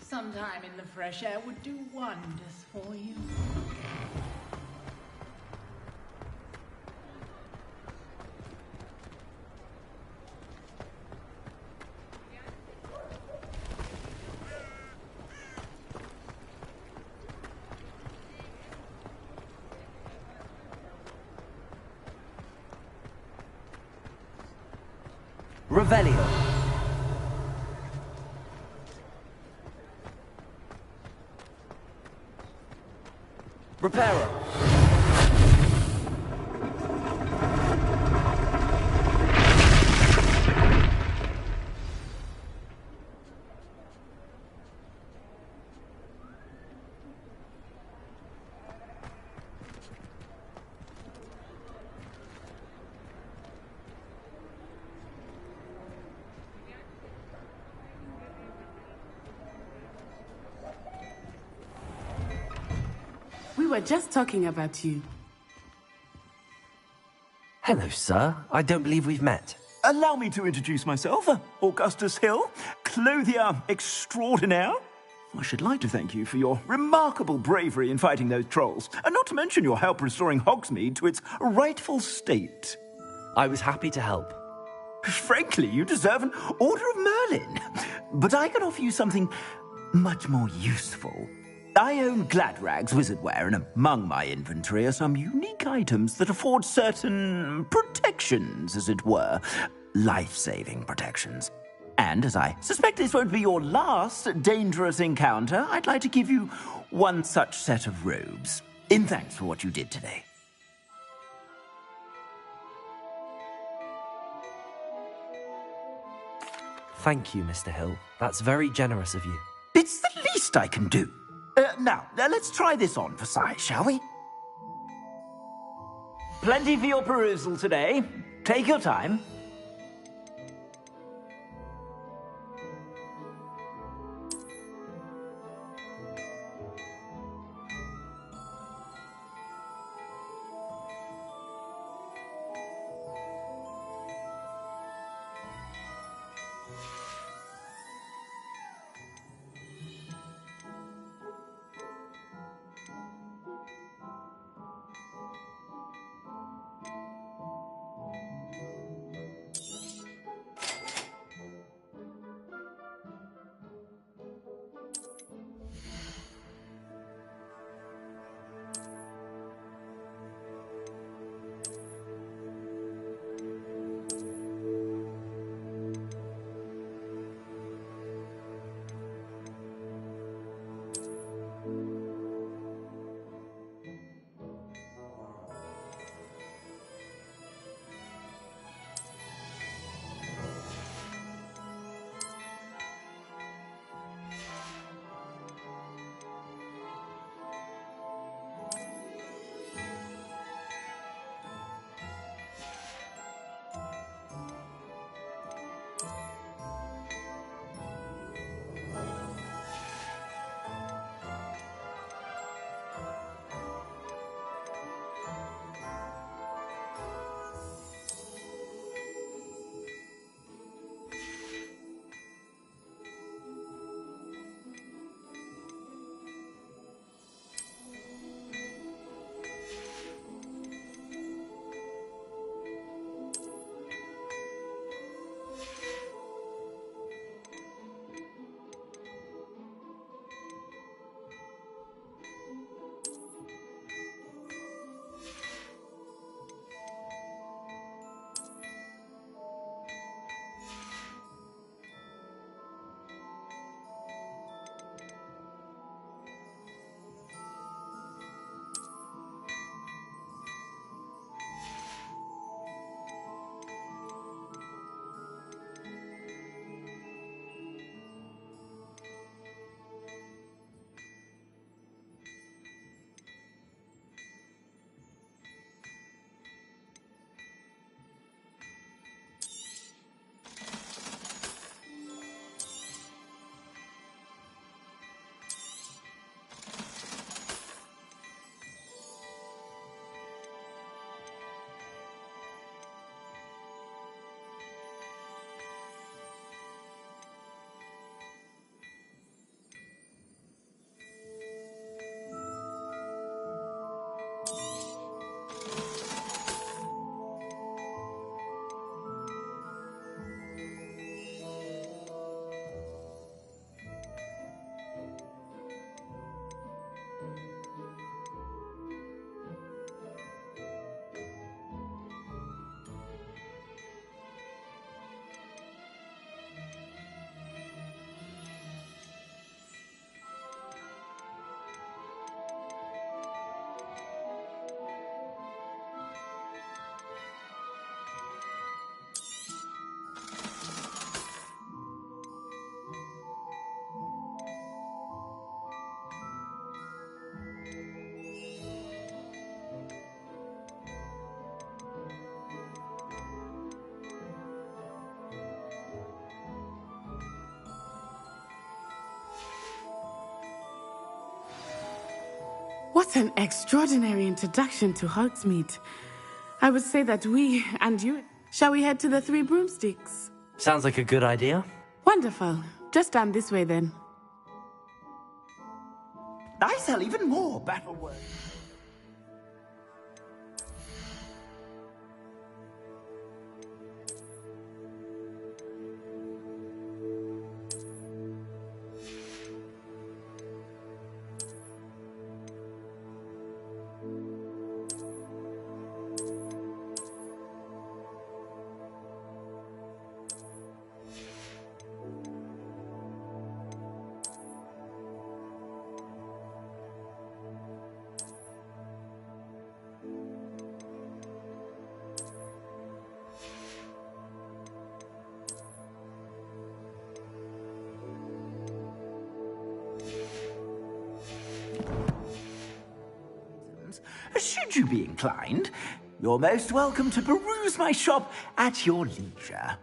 Some time in the fresh air would do wonders for you. Revelio. Reparo. We were just talking about you. Hello, sir. I don't believe we've met. Allow me to introduce myself, Augustus Hill, clothier extraordinaire. I should like to thank you for your remarkable bravery in fighting those trolls, and not to mention your help restoring Hogsmeade to its rightful state. I was happy to help. Frankly, you deserve an Order of Merlin. But I can offer you something much more useful. I own Gladrag's wizardware, and among my inventory are some unique items that afford certain protections, as it were. Life-saving protections. And as I suspect this won't be your last dangerous encounter, I'd like to give you one such set of robes, in thanks for what you did today. Thank you, Mr. Hill. That's very generous of you. It's the least I can do. Now, let's try this on for size, shall we? Plenty for your perusal today. Take your time. What an extraordinary introduction to Hogsmeade. I would say that we and you... Shall we head to the Three Broomsticks? Sounds like a good idea. Wonderful. Just stand this way then. I sell even more battle words. Should you be inclined, you're most welcome to peruse my shop at your leisure.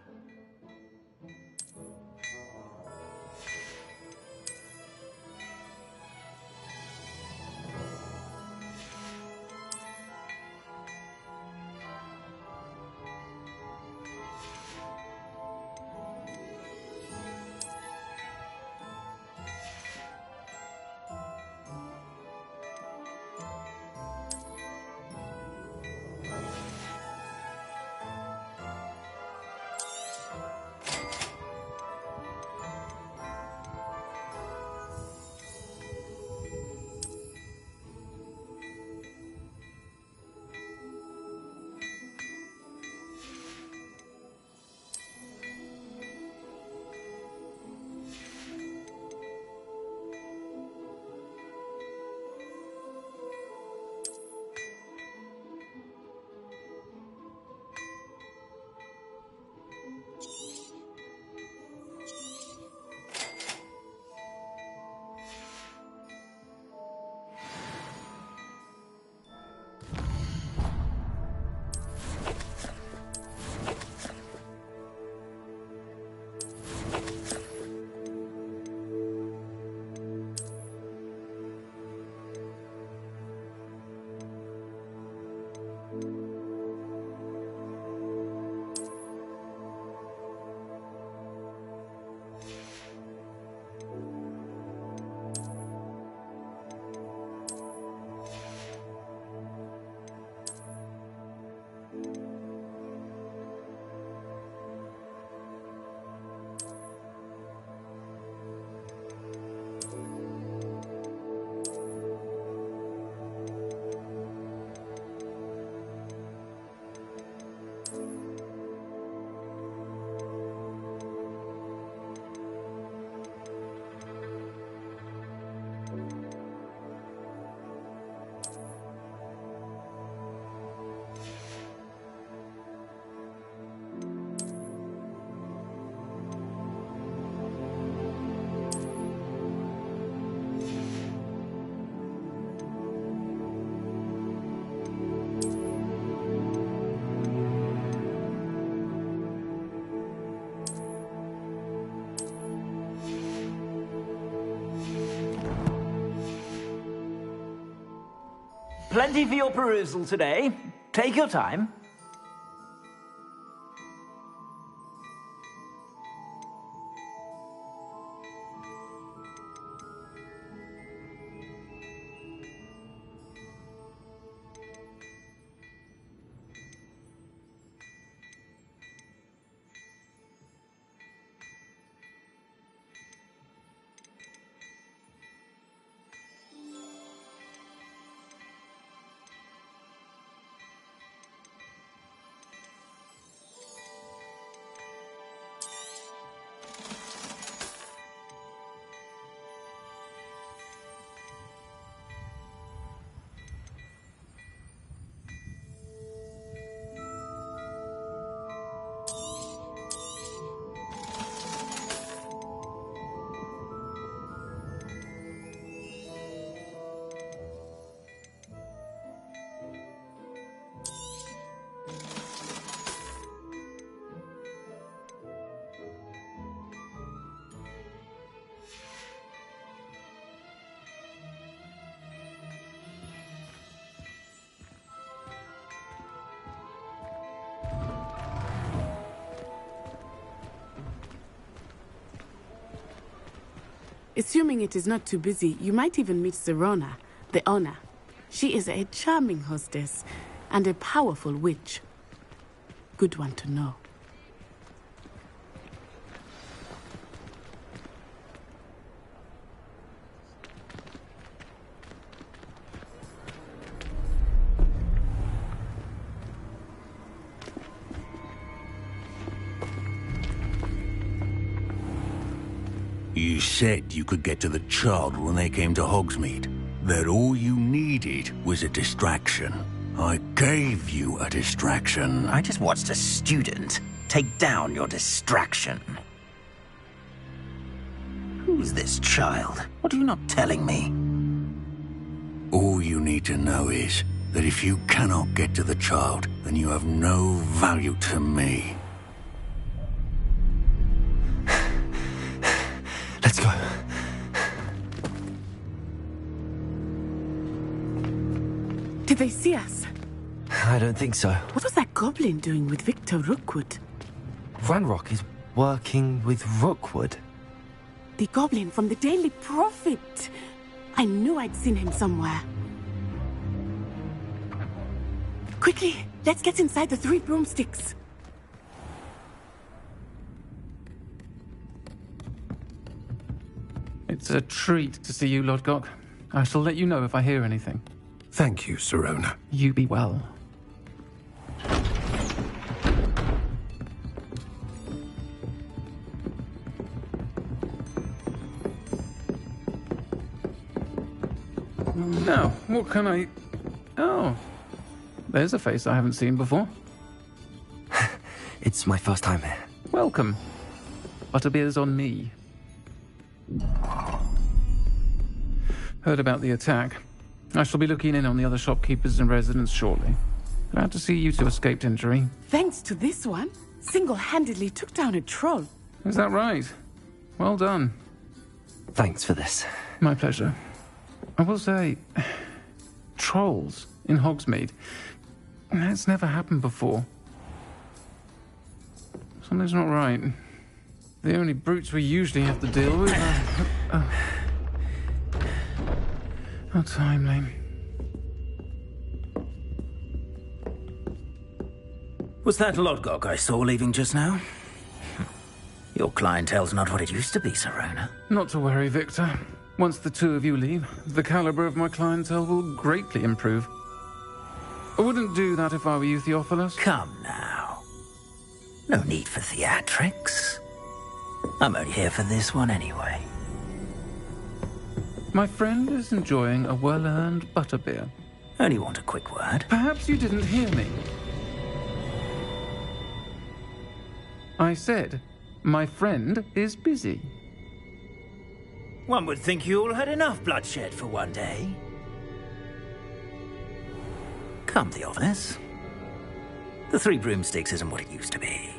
Plenty for your perusal today. Take your time. Assuming it is not too busy, you might even meet Sirona, the owner. She is a charming hostess and a powerful witch. Good one to know. You said you could get to the child when they came to Hogsmeade. That all you needed was a distraction. I gave you a distraction. I just watched a student take down your distraction. Who's this child? What are you not telling me? All you need to know is that if you cannot get to the child, then you have no value to me. Let's go. Did they see us? I don't think so. What was that goblin doing with Victor Rookwood? Ranrock is working with Rookwood. The goblin from the Daily Prophet. I knew I'd seen him somewhere. Quickly, let's get inside the 3 broomsticks. It's a treat to see you, Lodgok. I shall let you know if I hear anything. Thank you, Sirona. You be well. Now, what can I... Oh, there's a face I haven't seen before. It's my first time here. Welcome. Butterbeer's on me. Heard about the attack. I shall be looking in on the other shopkeepers and residents shortly. Glad to see you two escaped injury. Thanks to this one, single-handedly took down a troll. Is that right? Well done. Thanks for this. My pleasure. I will say, trolls in Hogsmeade. That's never happened before. Something's not right. The only brutes we usually have to deal with are... How timely. Was that Lodgok I saw leaving just now? Your clientele's not what it used to be, Sirona. Not to worry, Victor. Once the 2 of you leave, the caliber of my clientele will greatly improve. I wouldn't do that if I were you, Theophilus. Come now. No need for theatrics. I'm only here for this one anyway. My friend is enjoying a well-earned butterbeer. Only want a quick word. Perhaps you didn't hear me. I said, my friend is busy. One would think you all had enough bloodshed for one day. Come, Theophilus. The 3 broomsticks isn't what it used to be.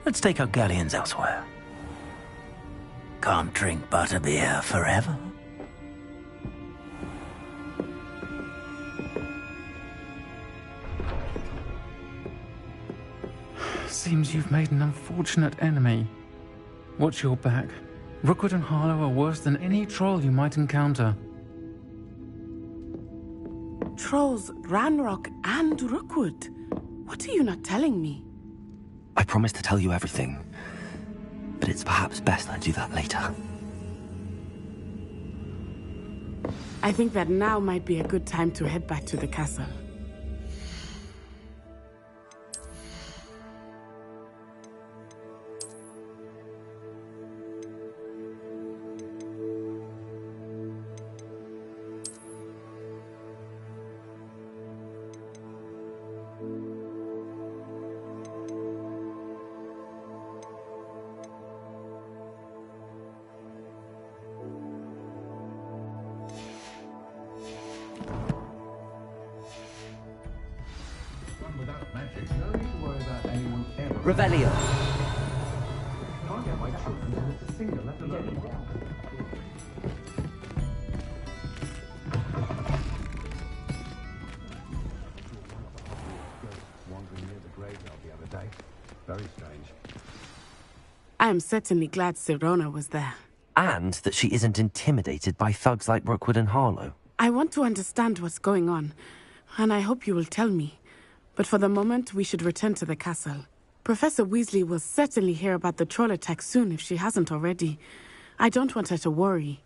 Let's take our galleons elsewhere. Can't drink butterbeer forever. Seems you've made an unfortunate enemy. Watch your back. Rookwood and Harlow are worse than any troll you might encounter. Trolls, Ranrock, and Rookwood. What are you not telling me? I promised to tell you everything, but it's perhaps best I do that later. I think that now might be a good time to head back to the castle. Revelio. Very strange. I am certainly glad Sirona was there. And that she isn't intimidated by thugs like Rookwood and Harlow. I want to understand what's going on, and I hope you will tell me. But for the moment, we should return to the castle. Professor Weasley will certainly hear about the troll attack soon if she hasn't already. I don't want her to worry.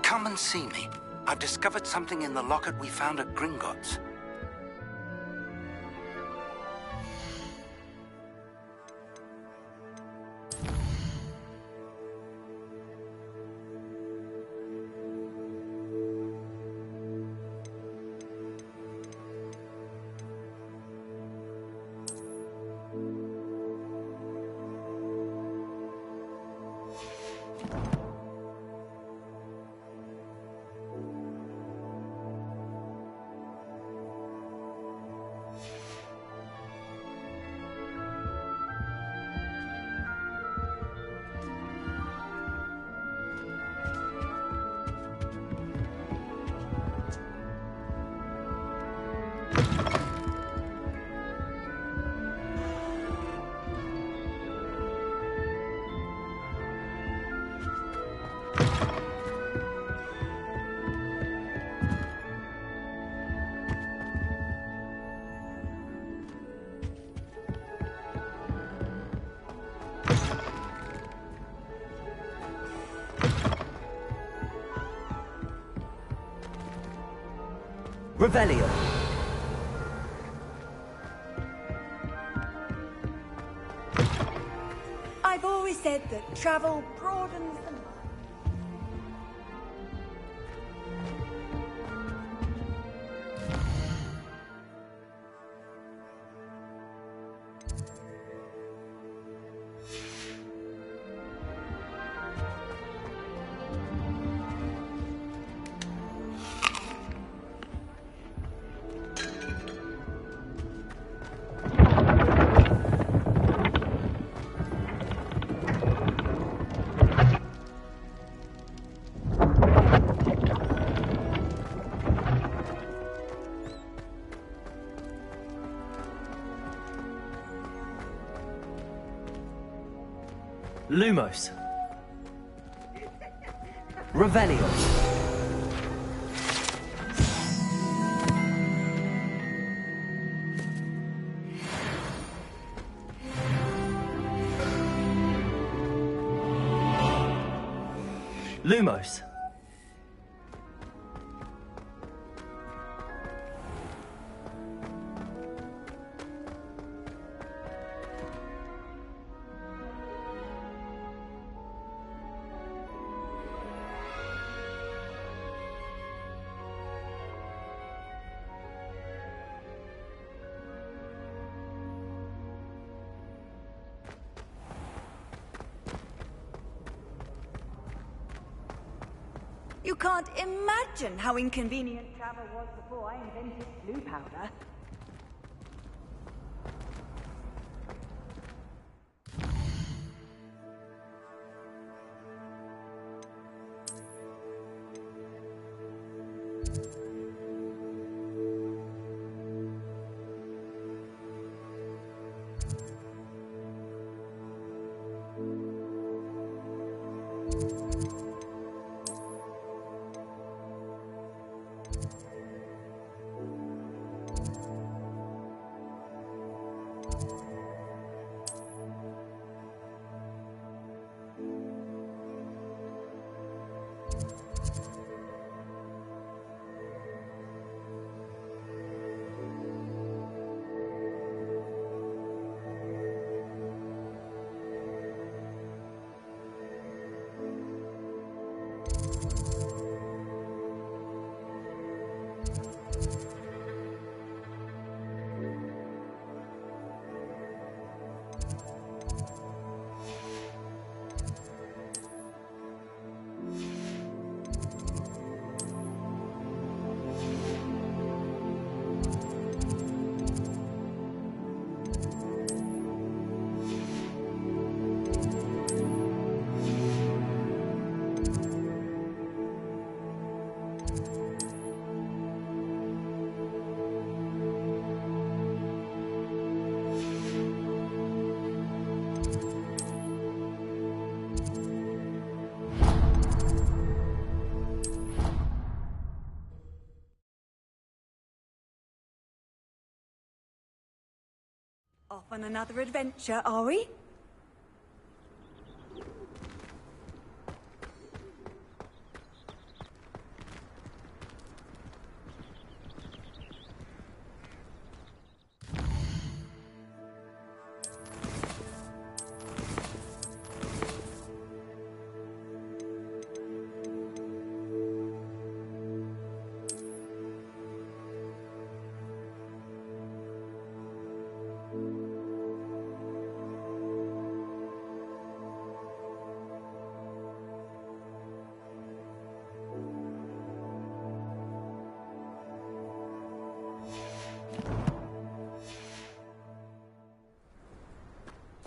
Come and see me. I've discovered something in the locket we found at Gringotts. Revelio. I've always said that travel broadens the mind. Lumos. Revelio. Lumos. You can't imagine how inconvenient travel was before I invented blue powder. Off on another adventure, are we?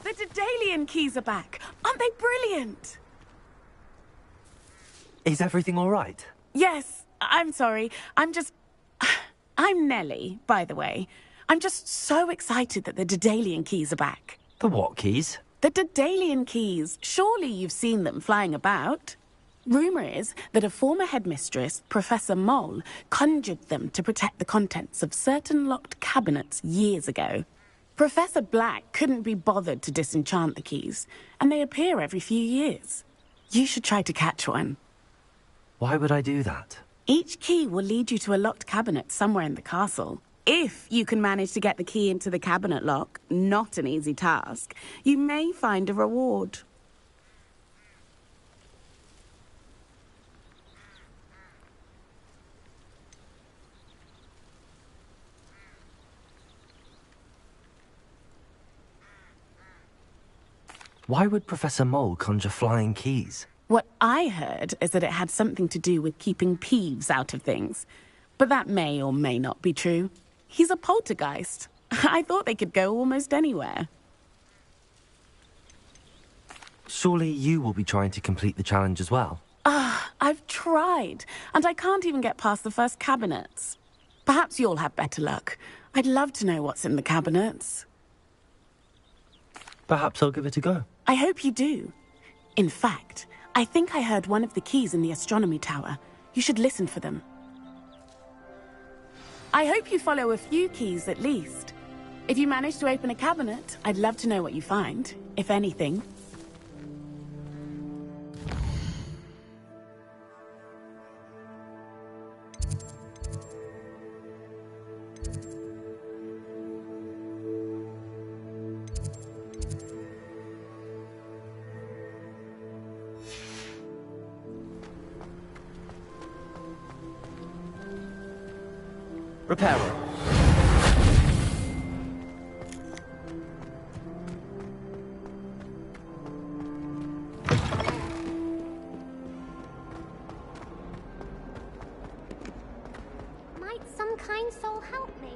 The Daedalian keys are back. Aren't they brilliant? Is everything all right? Yes, I'm sorry. I'm Nellie, by the way. I'm just so excited that the Daedalian keys are back. The what keys? The Daedalian keys. Surely you've seen them flying about. Rumour is that a former headmistress, Professor Mole, conjured them to protect the contents of certain locked cabinets years ago. Professor Black couldn't be bothered to disenchant the keys, and they appear every few years. You should try to catch one. Why would I do that? Each key will lead you to a locked cabinet somewhere in the castle. If you can manage to get the key into the cabinet lock, not an easy task, you may find a reward. Why would Professor Mole conjure flying keys? What I heard is that it had something to do with keeping Peeves out of things. But that may or may not be true. He's a poltergeist. I thought they could go almost anywhere. Surely you will be trying to complete the challenge as well? I've tried, and I can't even get past the first cabinets. Perhaps you'll have better luck. I'd love to know what's in the cabinets. Perhaps I'll give it a go. I hope you do. In fact, I think I heard one of the keys in the astronomy tower. You should listen for them. I hope you follow a few keys at least. If you manage to open a cabinet, I'd love to know what you find, if anything. Reparo. Might some kind soul help me?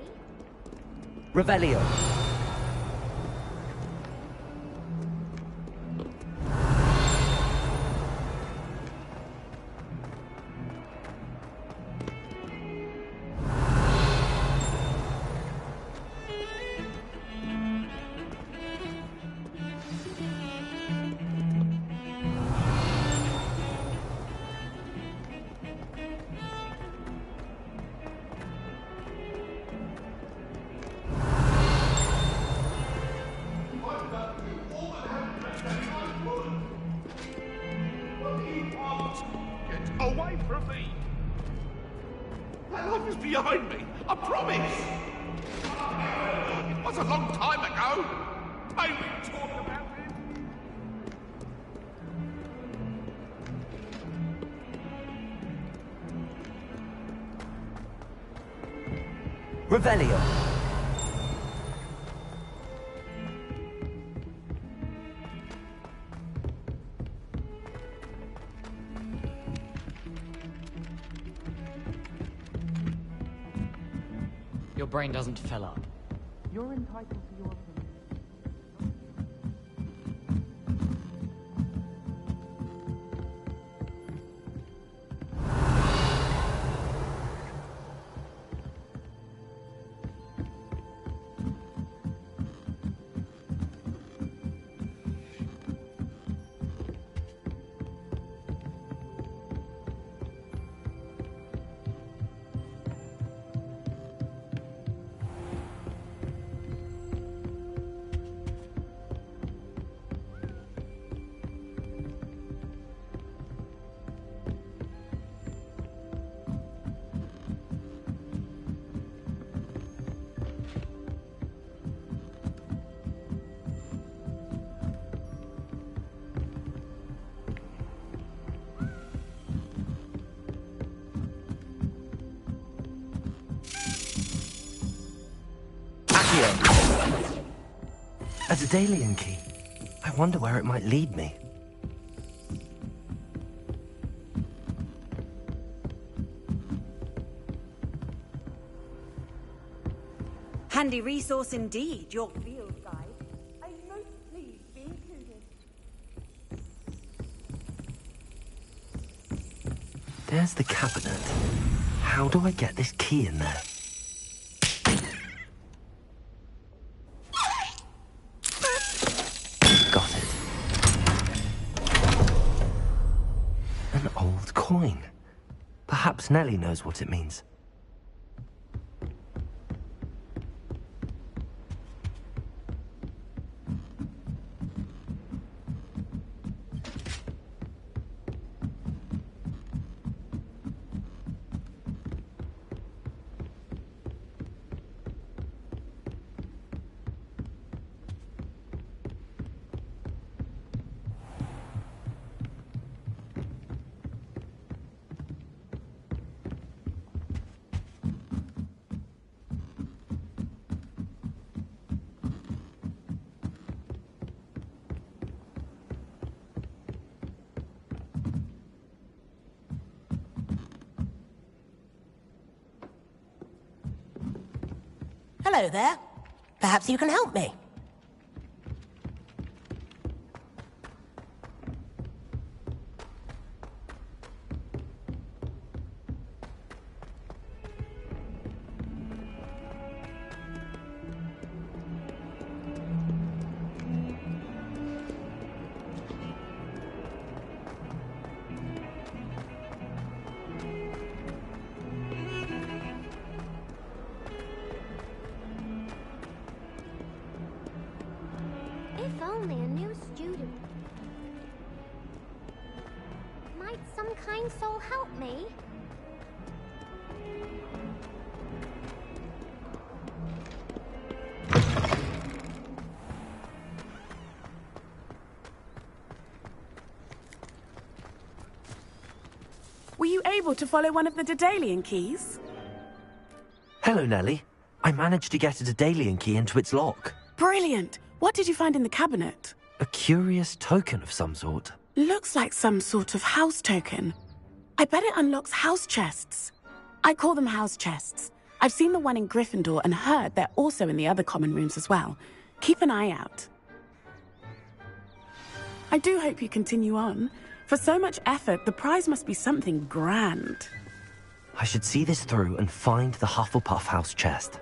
Revelio. Get away from me! My life is behind me, I promise! It was a long time ago! May we talk about it? Revelio. Your brain doesn't fill up. You're entitled to your opinion. A Daedalian key. I wonder where it might lead me. Handy resource indeed, your field guide. I'm most pleased to be included. There's the cabinet. How do I get this key in there? Got it. An old coin. Perhaps Nellie knows what it means. Hello there. Perhaps you can help me. If only a new student. Might some kind soul help me? Were you able to follow one of the Daedalian keys? Hello, Nellie. I managed to get a Daedalian key into its lock. Brilliant! What did you find in the cabinet? A curious token of some sort. Looks like some sort of house token. I bet it unlocks house chests. I call them house chests. I've seen the one in Gryffindor and heard they're also in the other common rooms as well. Keep an eye out. I do hope you continue on. For so much effort, the prize must be something grand. I should see this through and find the Hufflepuff house chest.